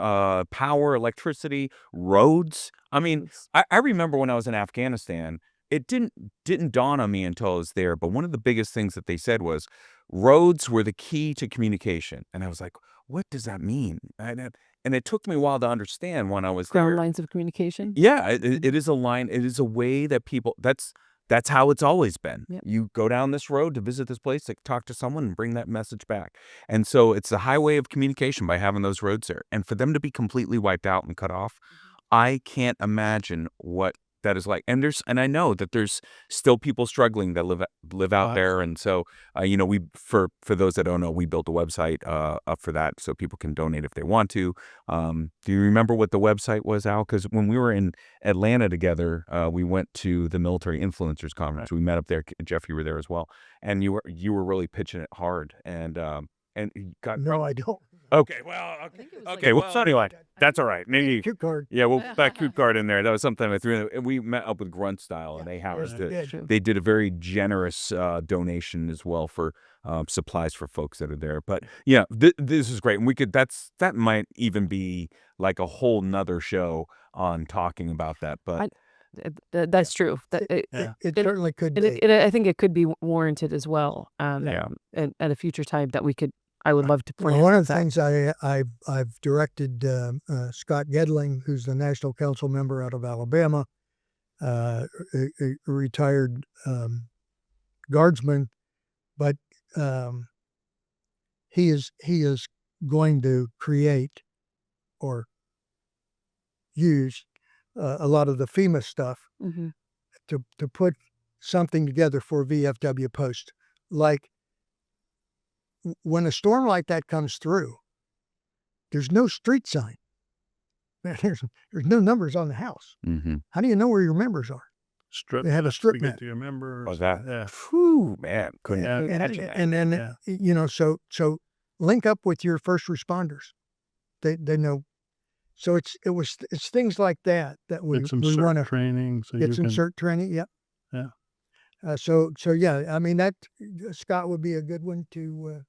Speaker 2: power, electricity, roads. I mean, I remember when I was in Afghanistan, it didn't dawn on me until I was there. But one of the biggest things that they said was roads were the key to communication. And I was like, what does that mean? And it took me a while to understand when I was
Speaker 5: Ground
Speaker 2: there.
Speaker 5: lines of communication.
Speaker 2: Yeah, it is a line. It is a way that people, that's how it's always been.
Speaker 5: Yep.
Speaker 2: You go down this road to visit this place, to talk to someone and bring that message back. And so it's the highway of communication by having those roads there. And for them to be completely wiped out and cut off, I can't imagine what that is like. And I know that there's still people struggling that live out there. And so, we, for those that don't know, we built a website up for that so people can donate if they want to. Do you remember what the website was, Al? Because when we were in Atlanta together, we went to the Military Influencers Conference. We met up there. Jeff, you were there as well. And you were really pitching it hard. And you got
Speaker 3: No, I don't.
Speaker 2: Okay, well, okay. Well, anyway, that's all right. Maybe
Speaker 3: Cue card.
Speaker 2: yeah, we'll put that cute card in there. That was something I threw in. We met up with Grunt Style, and they housed it. They did a very generous donation as well for supplies for folks that are there. But yeah, this is great, and that might even be like a whole nother show on talking about that. But
Speaker 5: that's true.
Speaker 3: It certainly could be.
Speaker 5: I think it could be warranted as well. And at a future time that I would love to plan.
Speaker 3: Well, one of the things I've directed Scott Gedling, who's the national council member out of Alabama, a retired guardsman, but he is going to create or use a lot of the FEMA stuff to put something together for VFW Post, like. When a storm like that comes through, there's no street sign. There's no numbers on the house.
Speaker 2: Mm-hmm.
Speaker 3: How do you know where your members are? They have a strip map.
Speaker 4: To your members.
Speaker 2: Oh, that. Yeah. Whew, man. Couldn't imagine that.
Speaker 3: And then so link up with your first responders. They know. So it's things like that we want to
Speaker 4: training. So
Speaker 3: get some cert training. Yep.
Speaker 4: Yeah.
Speaker 3: So yeah, I mean that Scott would be a good one to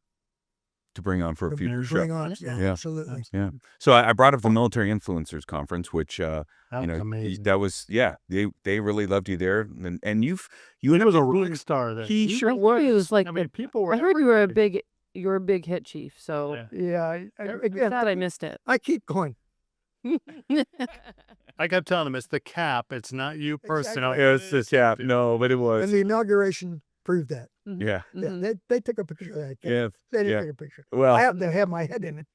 Speaker 2: bring on for a future show.
Speaker 3: Bring on, yeah, absolutely.
Speaker 2: Yeah. So I brought up the Military Influencers Conference, which
Speaker 4: amazing.
Speaker 2: That was they really loved you there, and you
Speaker 4: was a rock star there.
Speaker 5: He sure was. He was like,
Speaker 4: I mean, people were.
Speaker 5: I heard you were a big hit, Chief. So
Speaker 3: yeah,
Speaker 5: I missed it.
Speaker 3: I keep going.
Speaker 4: I kept telling them it's the cap. It's not you personally.
Speaker 2: Exactly. It's just no, but it was.
Speaker 3: And the inauguration proved that.
Speaker 2: Yeah.
Speaker 3: They took a picture of that.
Speaker 2: Yeah.
Speaker 3: They didn't take a picture.
Speaker 2: Well,
Speaker 3: I happen to have my head in it.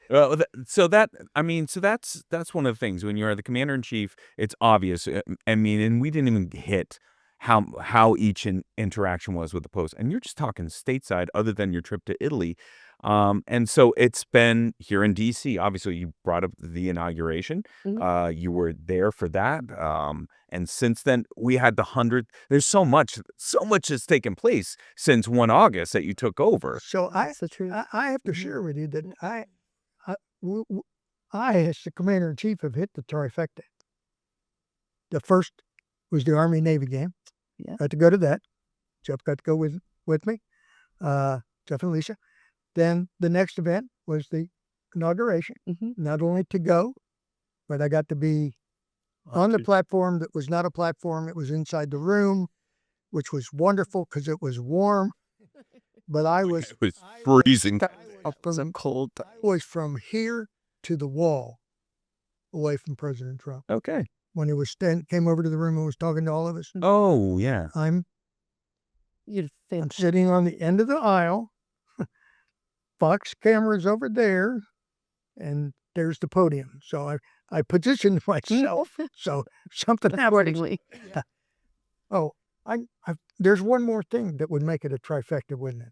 Speaker 2: Well, so that's one of the things when you're the commander in chief. It's obvious. I mean, and we didn't even hit how each interaction was with the post, and you're just talking stateside, other than your trip to Italy. And so it's been here in DC. Obviously, you brought up the inauguration. You were there for that. And since then, we had the 100th. There's so much has taken place since 1 August that you took over.
Speaker 3: So I have to share with you that I, as the commander in chief, have hit the trifecta. The first was the Army Navy game.
Speaker 5: Yeah,
Speaker 3: got to go to that. Jeff got to go with me. Jeff and Alicia. Then the next event was the inauguration. Not only to go, but I got to be on the platform that was not a platform. It was inside the room, which was wonderful because it was warm. But it was
Speaker 2: freezing.
Speaker 3: Cold. I was from here to the wall away from President Trump.
Speaker 2: Okay.
Speaker 3: When he was came over to the room and was talking to all of us.
Speaker 2: Oh, yeah.
Speaker 3: I'm sitting on the end of the aisle. Fox cameras over there, and there's the podium. So I positioned myself so something happens.
Speaker 5: Accordingly.
Speaker 3: Oh, there's one more thing that would make it a trifecta, wouldn't it?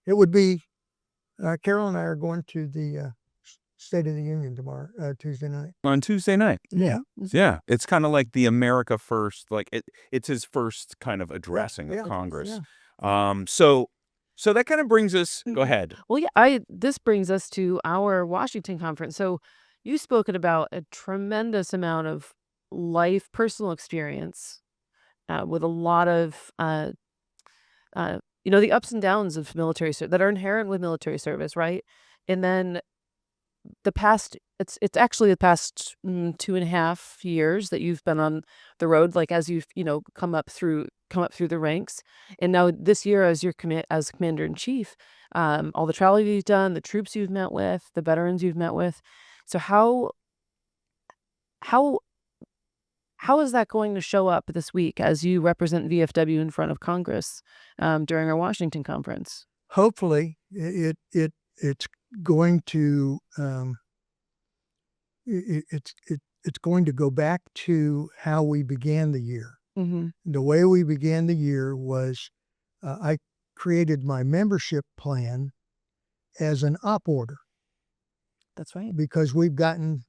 Speaker 3: It would be Carroll and I are going to the State of the Union tomorrow, Tuesday night.
Speaker 2: On Tuesday night.
Speaker 3: Yeah.
Speaker 2: Yeah. It's kind of like the America First, like it's his first kind of addressing of Congress.
Speaker 3: Yeah.
Speaker 2: So that kind of brings us, go ahead.
Speaker 5: Well, yeah, this brings us to our Washington conference. So you've spoken about a tremendous amount of personal experience with a lot of, the ups and downs of military service that are inherent with military service, right? And then it's actually the past 2.5 years that you've been on the road, like as you've come up through the ranks, and now this year as as commander in chief, all the travel you've done, the troops you've met with, the veterans you've met with. So how is that going to show up this week as you represent VFW in front of Congress during our Washington conference?
Speaker 3: Hopefully, it's going to it's going to go back to how we began the year.
Speaker 5: Mm-hmm.
Speaker 3: The way we began the year was I created my membership plan as an op order.
Speaker 5: That's right.
Speaker 3: Because we've gotten,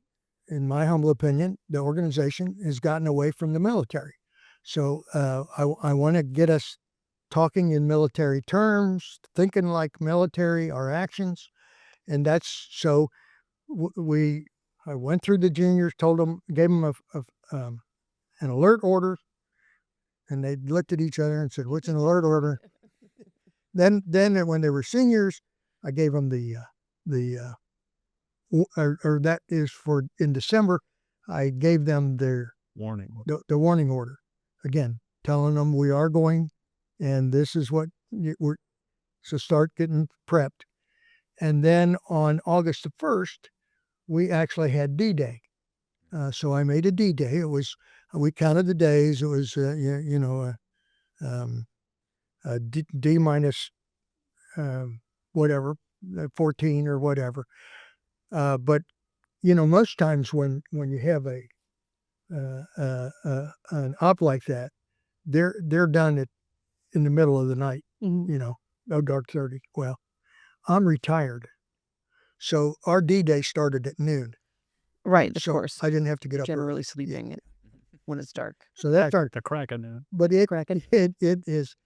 Speaker 3: in my humble opinion, the organization has gotten away from the military. So I want to get us talking in military terms, thinking like military, our actions. And that's so I went through the juniors, told them, gave them an alert order, and they looked at each other and said, "What's an alert order?" Then when they were seniors, I gave them or that is for in December, I gave them their
Speaker 4: Warning.
Speaker 3: the warning order. Again, telling them we are going, and this is what so start getting prepped. And then on August the 1st, we actually had D-Day. So I made a D-Day. It was, we counted the days. It was, D minus whatever, 14 or whatever. But, most times when you have an op like that, they're done in the middle of the night, no dark 30. Well, I'm retired. So our D-Day started at noon.
Speaker 5: Right, of
Speaker 3: So
Speaker 5: course.
Speaker 3: I didn't have to get up.
Speaker 5: Generally sleeping when it's dark.
Speaker 3: So that's our
Speaker 4: The crack of noon.
Speaker 3: But it is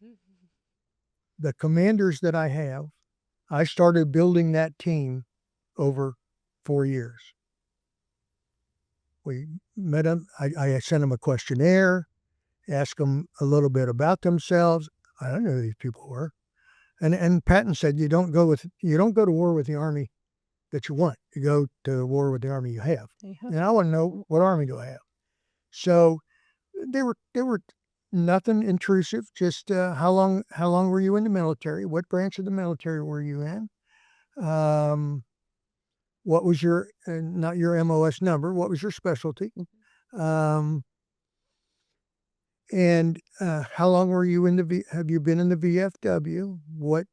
Speaker 3: the commanders that I have. I started building that team over 4 years. We met them. I sent them a questionnaire, asked them a little bit about themselves. I don't know who these people were. And Patton said, you don't go to war with the army that you want. You go to war with the army you have. And I want to know, what army do I have? So they were nothing intrusive. Just how long were you in the military? What branch of the military were you in? What was your not your MOS number? What was your specialty? And how long were you have you been in the VFW? What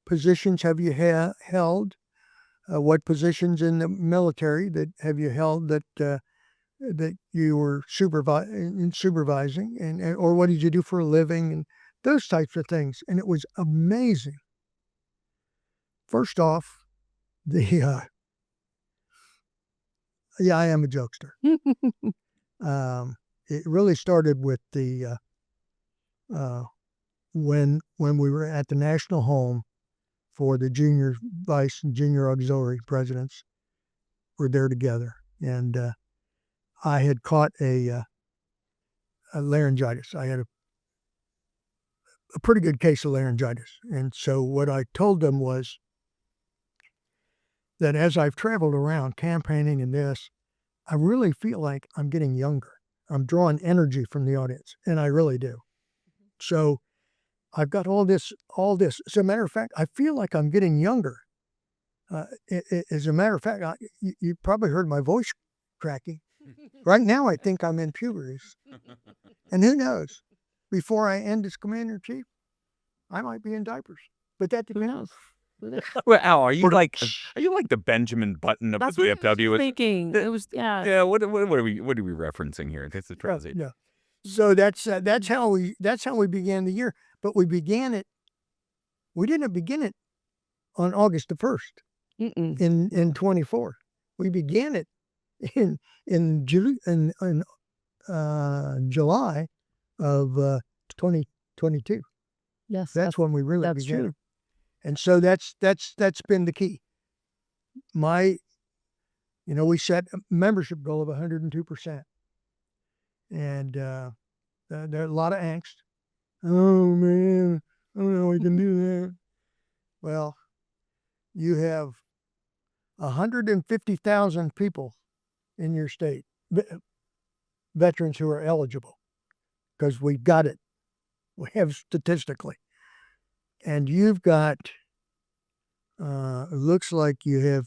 Speaker 3: positions have you held? What positions in the military that have you held that you were supervising, or what did you do for a living, and those types of things. And it was amazing. First off, I am a jokester. It really started with the when we were at the National Home for the junior vice and junior auxiliary presidents. We're there together, and I had caught a laryngitis. I had a pretty good case of laryngitis, and so what I told them was that as I've traveled around campaigning in this, I really feel like I'm getting younger. I'm drawing energy from the audience, and I really do. So I've got all this. As a matter of fact, I feel like I'm getting younger. As a matter of fact, you probably heard my voice cracking. Right now, I think I'm in puberty. And who knows? Before I end as commander-in-chief, I might be in diapers. But that depends.
Speaker 2: Well, Al, are you like the Benjamin Button of
Speaker 5: That's
Speaker 2: the
Speaker 5: what I was
Speaker 2: VFW?
Speaker 5: thinking. It was, yeah.
Speaker 2: Yeah. What are we referencing here? That's the transit.
Speaker 3: Yeah. So that's how we began the year. But we didn't begin it on August the 1st in 24. We began it in July of 2022.
Speaker 5: Yes.
Speaker 3: That's when we really
Speaker 5: that's
Speaker 3: began
Speaker 5: true.
Speaker 3: it. And so that's been the key. We set a membership goal of 102%. And there are a lot of angst. Oh man, I don't know how we can do that. Well, you have 150,000 people in your state, veterans who are eligible, because we got it. We have statistically. And you've got, it looks like you have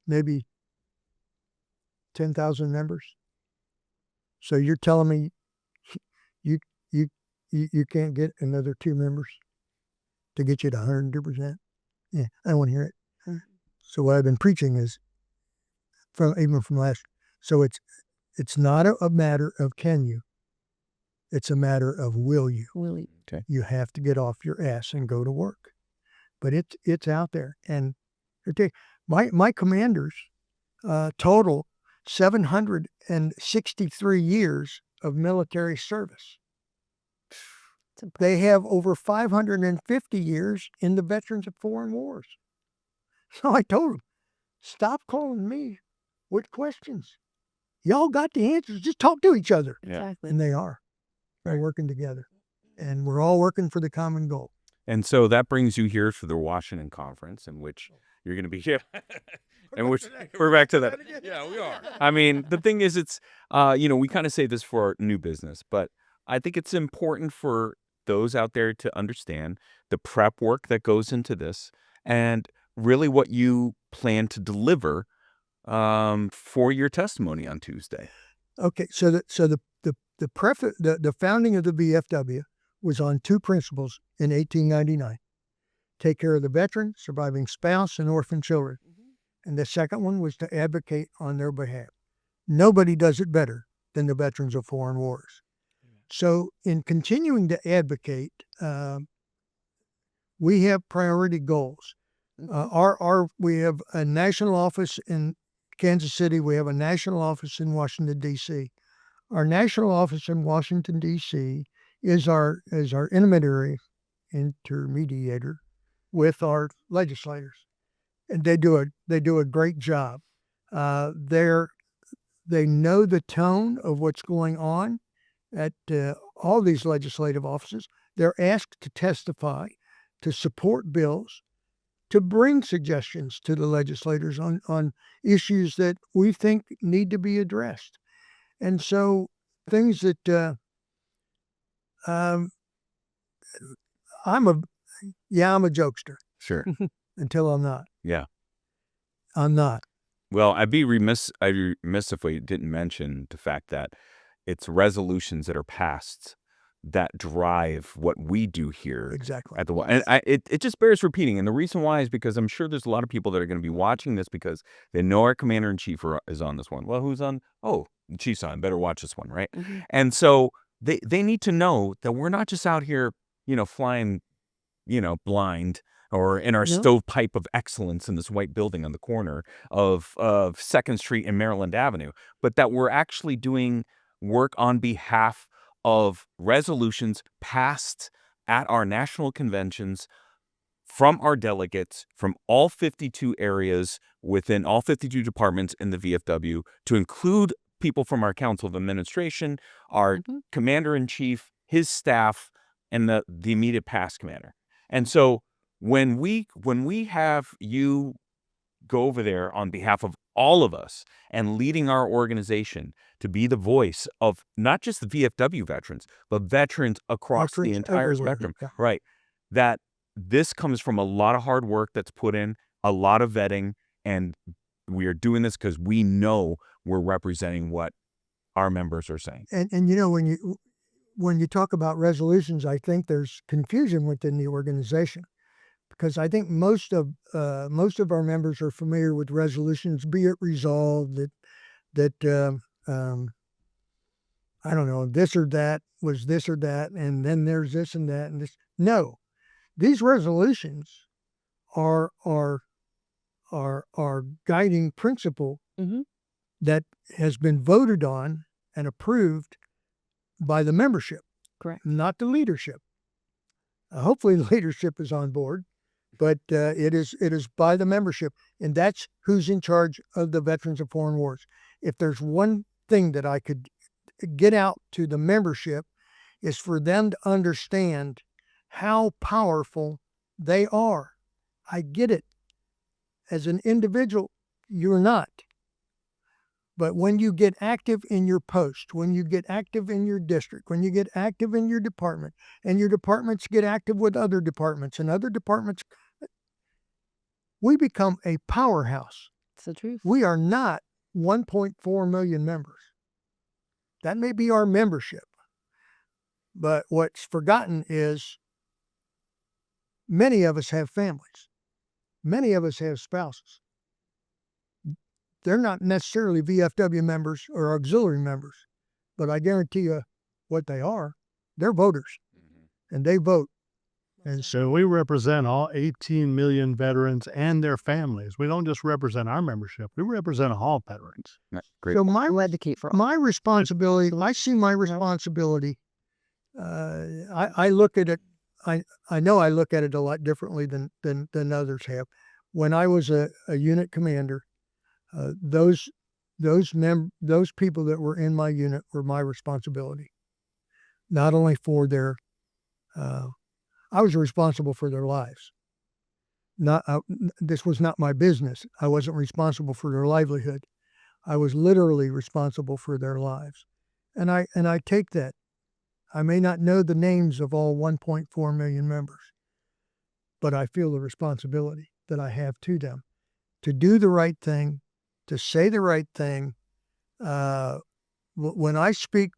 Speaker 3: maybe 10,000 members. So you're telling me you can't get another 2 members to get you to 102%? Yeah, I don't want to hear it. So what I've been preaching is even from last. So it's not a matter of can you. It's a matter of will you.
Speaker 2: Okay.
Speaker 3: You have to get off your ass and go to work. But it's out there. And my commanders total 763 years of military service. They have over 550 years in the Veterans of Foreign Wars. So I told them, stop calling me with questions. Y'all got the answers. Just talk to each other.
Speaker 2: Yeah.
Speaker 5: Exactly.
Speaker 3: And they are. They're working together. And we're all working for the common goal.
Speaker 2: And so that brings you here for the Washington conference, in which you're going to be here. And we're back to that. Yeah, we are. I mean, the thing is, it's, we kind of say this for our new business, but I think it's important for those out there to understand the prep work that goes into this and really what you plan to deliver for your testimony on Tuesday.
Speaker 3: Okay, so the founding of the VFW was on 2 principles in 1899. Take care of the veteran, surviving spouse, and orphan children. And the second one was to advocate on their behalf. Nobody does it better than the Veterans of Foreign Wars. So in continuing to advocate, we have priority goals. We have a national office in Kansas City. We have a national office in Washington, D.C. Our national office in Washington, D.C. is our intermediator with our legislators, and they do a great job. They know the tone of what's going on at all these legislative offices. They're asked to testify, to support bills, to bring suggestions to the legislators on issues that we think need to be addressed. And so things that I'm a jokester.
Speaker 2: Sure.
Speaker 3: Until I'm not.
Speaker 2: Yeah.
Speaker 3: I'm not.
Speaker 2: Well, I'd be remiss if we didn't mention the fact that it's resolutions that are passed that drive what we do here.
Speaker 3: Exactly.
Speaker 2: At the and it just bears repeating. And the reason why is because I'm sure there's a lot of people that are going to be watching this because they know our commander-in-chief is on this one. Well, who's on? Oh, the chief's on. Better watch this one, right?
Speaker 5: Mm-hmm.
Speaker 2: And so they need to know that we're not just out here, flying, blind or in our stovepipe of excellence in this white building on the corner of 2nd Street and Maryland Avenue, but that we're actually doing work on behalf of resolutions passed at our national conventions from our delegates from all 52 areas within all 52 departments in the VFW, to include people from our Council of Administration, our commander-in-chief, his staff, and the immediate past commander. And so when we have you go over there on behalf of all of us and leading our organization to be the voice of not just the VFW veterans, but veterans across the entire spectrum, right? That this comes from a lot of hard work that's put in, a lot of vetting, and we are doing this because we know we're representing what our members are saying.
Speaker 3: And when you talk about resolutions, I think there's confusion within the organization. because I think most of our members are familiar with resolutions. Be it resolved that I don't know, this or that was this or that, and then there's this and that and this. No, these resolutions are guiding principle that has been voted on and approved by the membership,
Speaker 5: Correct.
Speaker 3: not the leadership. Hopefully, the leadership is on board, but it is by the membership, and that's who's in charge of the Veterans of Foreign Wars. If there's one thing that I could get out to the membership, is for them to understand how powerful they are. I get it. As an individual, you're not. But when you get active in your post, when you get active in your district, when you get active in your department, and your departments get active with other departments, and other departments, we become a powerhouse.
Speaker 5: It's the truth.
Speaker 3: We are not 1.4 million members. That may be our membership. But what's forgotten is many of us have families. Many of us have spouses. They're not necessarily VFW members or auxiliary members, but I guarantee you what they are. They're voters, and they vote. And
Speaker 4: So we represent all 18 million veterans and their families. We don't just represent our membership. We represent all veterans.
Speaker 2: Great.
Speaker 3: so
Speaker 5: We'll advocate for all.
Speaker 3: my responsibility, I see my responsibility. I look at it. I know I look at it a lot differently than others have. When I was a unit commander, those people that were in my unit were my responsibility. Not only for their, I was responsible for their lives. This was not my business. I wasn't responsible for their livelihood. I was literally responsible for their lives, and I take that. I may not know the names of all 1.4 million members, but I feel the responsibility that I have to them to do the right thing, to say the right thing. When I speak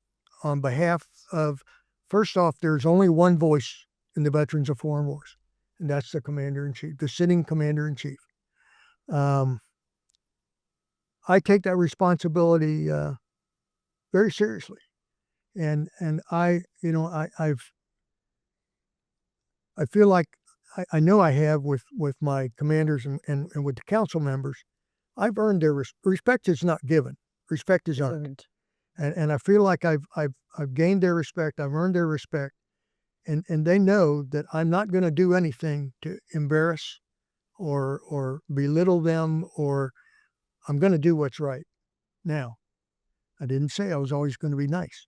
Speaker 3: on behalf of, first off, there's only one voice in the Veterans of Foreign Wars, and that's the Commander-in-Chief, the sitting Commander-in-Chief. I take that responsibility very seriously. And I feel like I know I have with my commanders and with the council members. I've earned their respect. Is not given. Respect is earned. And I feel like I've gained their respect. I've earned their respect, and they know that I'm not going to do anything to embarrass or belittle them, or I'm going to do what's right. Now, I didn't say I was always going to be nice.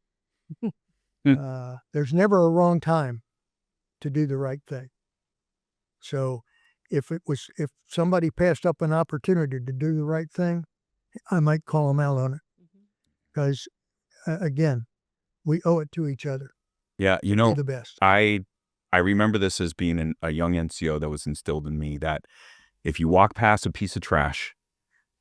Speaker 3: There's never a wrong time to do the right thing. So if somebody passed up an opportunity to do the right thing, I might call them out on it. Because again, we owe it to each other.
Speaker 2: Yeah,
Speaker 3: Be the best.
Speaker 2: I remember this as being a young NCO that was instilled in me, that if you walk past a piece of trash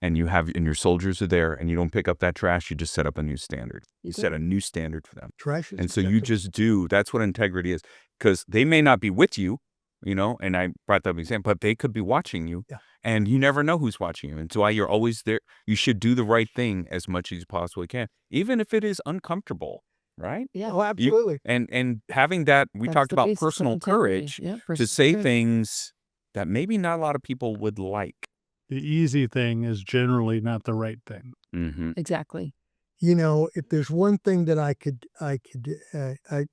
Speaker 2: and your soldiers are there and you don't pick up that trash, you just set up a new standard. You set a new standard for them.
Speaker 3: Trash is
Speaker 2: And so you
Speaker 3: acceptable.
Speaker 2: just do. That's what integrity is. Because they may not be with you, and I brought that up example, but they could be watching you.
Speaker 3: Yeah.
Speaker 2: And you never know who's watching you. And so you're always there. You should do the right thing as much as you possibly can, even if it is uncomfortable, right?
Speaker 5: Yeah.
Speaker 3: Oh, absolutely.
Speaker 2: And having that, we
Speaker 5: That's
Speaker 2: talked
Speaker 5: the
Speaker 2: about
Speaker 5: basis of
Speaker 2: personal
Speaker 5: integrity.
Speaker 2: courage
Speaker 5: Yeah,
Speaker 2: to
Speaker 5: personal
Speaker 2: say
Speaker 5: courage.
Speaker 2: things that maybe not a lot of people would like.
Speaker 4: The easy thing is generally not the right thing.
Speaker 2: Mm-hmm.
Speaker 5: Exactly.
Speaker 3: If there's one thing that I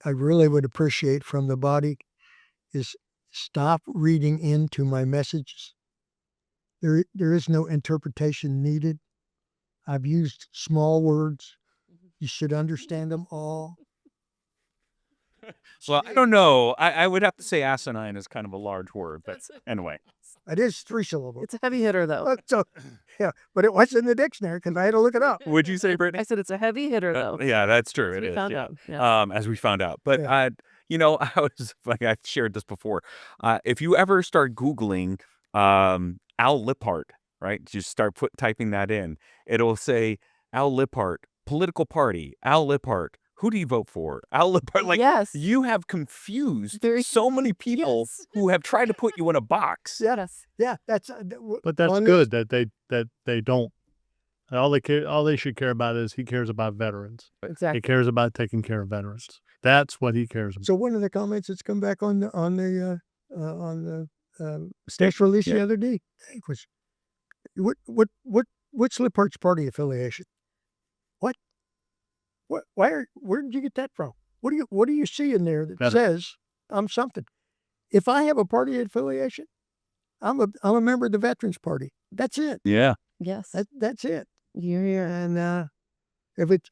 Speaker 3: really would appreciate from the body, is stop reading into my messages. There is no interpretation needed. I've used small words. You should understand them all.
Speaker 2: Well, I don't know. I would have to say asinine is kind of a large word, but anyway.
Speaker 3: It is 3 syllables.
Speaker 5: It's a heavy hitter, though.
Speaker 3: So, yeah, but it was in the dictionary because I had to look it up.
Speaker 2: Would you say,
Speaker 5: I
Speaker 2: Brittany?
Speaker 5: said it's a heavy hitter, though.
Speaker 2: Yeah, that's true.
Speaker 5: As
Speaker 2: It
Speaker 5: we
Speaker 2: is.
Speaker 5: found
Speaker 2: Yeah.
Speaker 5: out. Yeah.
Speaker 2: As we found out. But,
Speaker 3: Yeah.
Speaker 2: I was like, I've shared this before. If you ever start Googling Al Lipphardt, right? Just start typing that in. It'll say Al Lipphardt, political party, Al Lipphardt, who do you vote for? Al Lipphardt, like,
Speaker 5: Yes.
Speaker 2: you have confused
Speaker 5: Very-
Speaker 2: so many people
Speaker 5: Yes.
Speaker 2: who have tried to put you in a box.
Speaker 5: Yes.
Speaker 3: Yeah, that's.
Speaker 4: But that's good that they don't. All they should care about is he cares about veterans. He
Speaker 5: Exactly.
Speaker 4: cares about taking care of veterans. That's what he cares about.
Speaker 3: So one of the comments that's come back on the state's release the other day was, what's Lipphardt's party affiliation? What? Where did you get that from? What do you see in there that says I'm something? If I have a party affiliation, I'm a member of the Veterans Party. That's it.
Speaker 2: Yeah.
Speaker 5: Yes.
Speaker 3: That's it.
Speaker 5: You're
Speaker 3: And if it's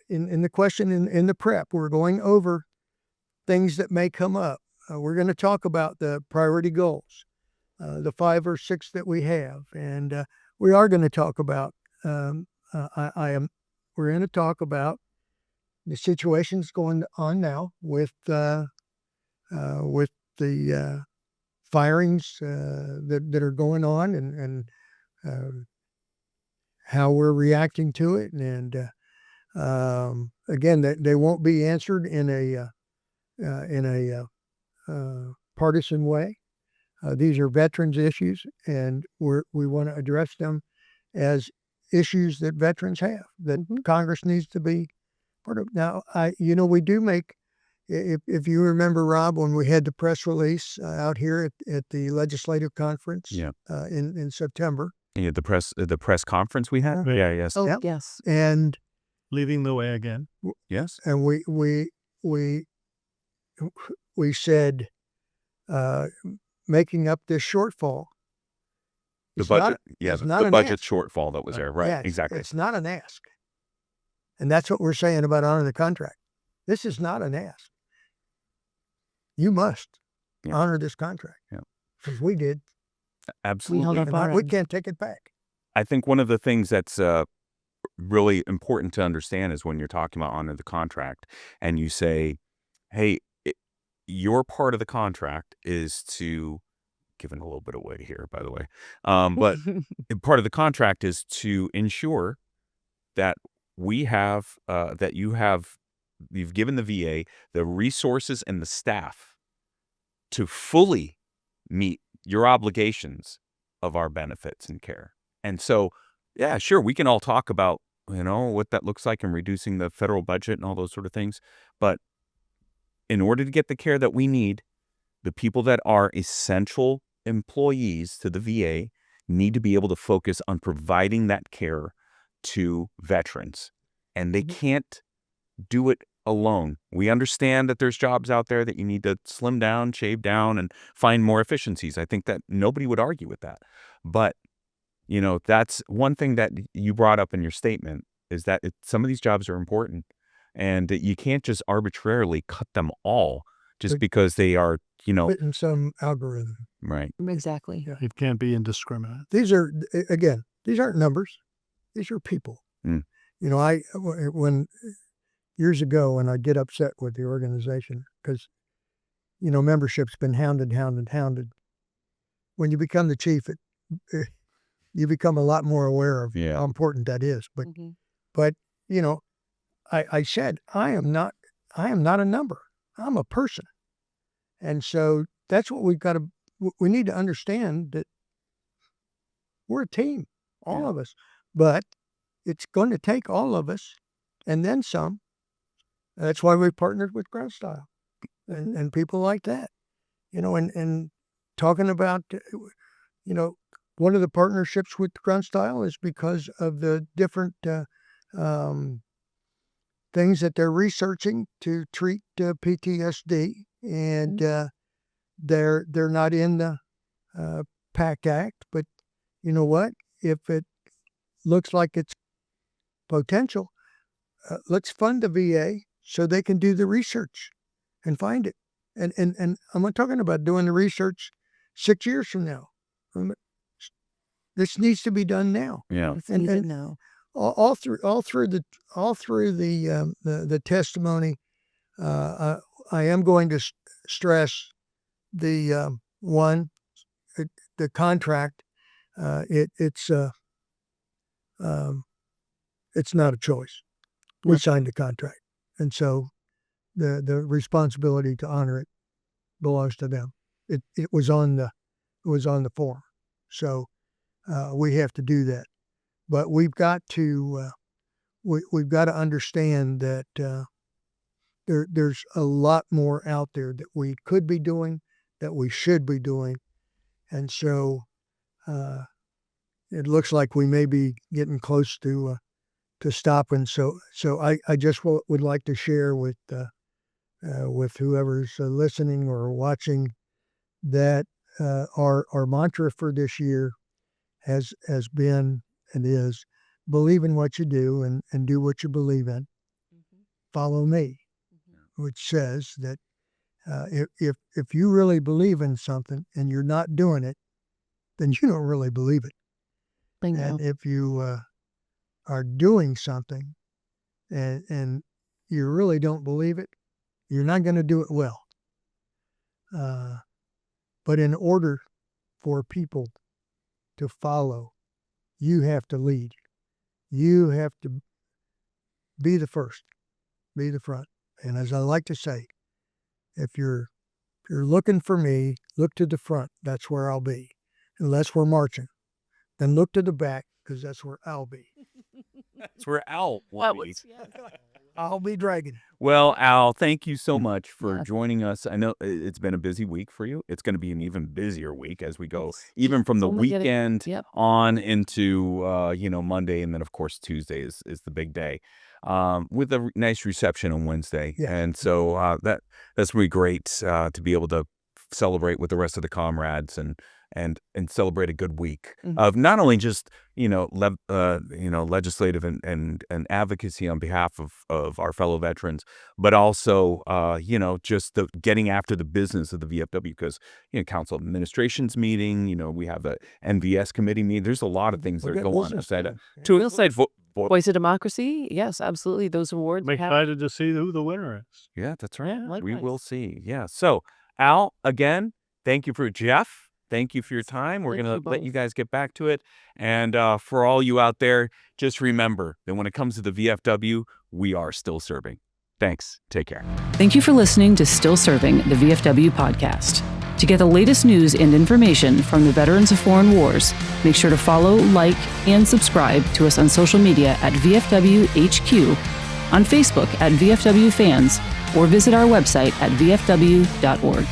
Speaker 3: in the question in the prep, we're going over things that may come up. We're going to talk about the priority goals, the 5 or 6 that we have, and we are going to talk about. We're going to talk about the situations going on now with the firings that are going on and how we're reacting to it, and again, they won't be answered in a partisan way. These are veterans issues, and we want to address them as issues that veterans have that Congress needs to be part of. Now, we do make. If you remember, Rob, when we had the press release out here at the legislative conference in September.
Speaker 2: Yeah, the press conference we had. Yeah. Yes.
Speaker 5: Oh,
Speaker 3: Yep.
Speaker 5: yes.
Speaker 3: And
Speaker 4: Leading the way again.
Speaker 2: Yes.
Speaker 3: and we said making up this shortfall.
Speaker 2: The
Speaker 3: It's
Speaker 2: budget.
Speaker 3: it's
Speaker 2: The
Speaker 3: not an
Speaker 2: budget
Speaker 3: ask.
Speaker 2: shortfall that was there. Right.
Speaker 3: Yeah,
Speaker 2: Exactly.
Speaker 3: It's not an ask. And that's what we're saying about honor the contract. This is not an ask. You must honor this contract.
Speaker 2: Yeah.
Speaker 3: Because we did.
Speaker 2: Absolutely.
Speaker 5: held our bar
Speaker 3: We
Speaker 5: end.
Speaker 3: can't take it back.
Speaker 2: I think one of the things that's really important to understand is when you're talking about honor the contract and you say, hey, your part of the contract is to, giving a little bit away here, by the way, but part of the contract is to ensure that you've given the VA the resources and the staff to fully meet your obligations of our benefits and care. And so, yeah, sure, we can all talk about, what that looks like in reducing the federal budget and all those sort of things. But in order to get the care that we need, the people that are essential employees to the VA need to be able to focus on providing that care to veterans. And they can't do it alone. We understand that there's jobs out there that you need to slim down, shave down, and find more efficiencies. I think that nobody would argue with that. But, that's one thing that you brought up in your statement is that some of these jobs are important. And you can't just arbitrarily cut them all just because they are,
Speaker 3: In some algorithm.
Speaker 2: right.
Speaker 5: Exactly.
Speaker 3: Yeah.
Speaker 4: It can't be indiscriminate.
Speaker 3: These aren't numbers. These are people.
Speaker 2: Mm.
Speaker 3: When years ago when I'd get upset with the organization because, membership's been hounded. When you become the chief, you become a lot more aware of how important that is. But I said, I am not a number. I'm a person. And so that's what we need to understand, that we're a team, all of us, but it's going to take all of us and then some. That's why we partnered with Ground Style and people like that, and talking about, one of the partnerships with Ground Style is because of the different things that they're researching to treat PTSD, and they're not in the PAC Act, but you know what? If it looks like it's potential, let's fund the VA so they can do the research and find it. And I'm not talking about doing the research 6 years from now. This needs to be done now.
Speaker 2: Yeah.
Speaker 5: It's needed now.
Speaker 3: All through the testimony, I am going to stress the contract. It's not a choice. We signed the contract. And so the responsibility to honor it belongs to them. It was on the form. So we have to do that. But we've got to we've got to understand that there's a lot more out there that we could be doing, that we should be doing. And so it looks like we may be getting close to stopping. So I just would like to share with whoever's listening or watching that our mantra for this year has been and is believe in what you do and do what you believe in. Mm-hmm. Follow me, which says that if you really believe in something and you're not doing it, then you don't really believe it.
Speaker 5: Bingo.
Speaker 3: And if you are doing something and you really don't believe it, you're not going to do it well. But in order for people to follow, you have to lead. You have to be the first, be the front. And as I like to say, if you're looking for me, look to the front. That's where I'll be. Unless we're marching. Then look to the back, because that's where I'll be.
Speaker 2: That's where Al will be.
Speaker 3: I'll be dragging.
Speaker 2: Well, Al, thank you so much for joining us. I know it's been a busy week for you. It's going to be an even busier week as we go, even from the weekend on into Monday, and then of course Tuesday is the big day, with a nice reception on Wednesday, and so that's really great to be able to celebrate with the rest of the comrades and celebrate a good week of not only just legislative and advocacy on behalf of our fellow veterans, but also just the getting after the business of the VFW, because council administration's meeting, we have the NVS committee meeting. There's a lot of things that go on inside
Speaker 5: Voice of Democracy. Yes, absolutely. Those awards.
Speaker 4: I'm excited to see who the winner is.
Speaker 2: Yeah, that's right.
Speaker 5: Yeah,
Speaker 2: we will see. Yeah. So Al, again, thank you for Jeff. Thank you for your time. We're going to let you guys get back to it. And for all you out there, just remember that when it comes to the VFW, we are still serving. Thanks. Take care.
Speaker 1: Thank you for listening to Still Serving, the VFW podcast. To get the latest news and information from the Veterans of Foreign Wars, make sure to follow, like, and subscribe to us on social media at VFW HQ, on Facebook at VFW Fans, or visit our website at vfw.org.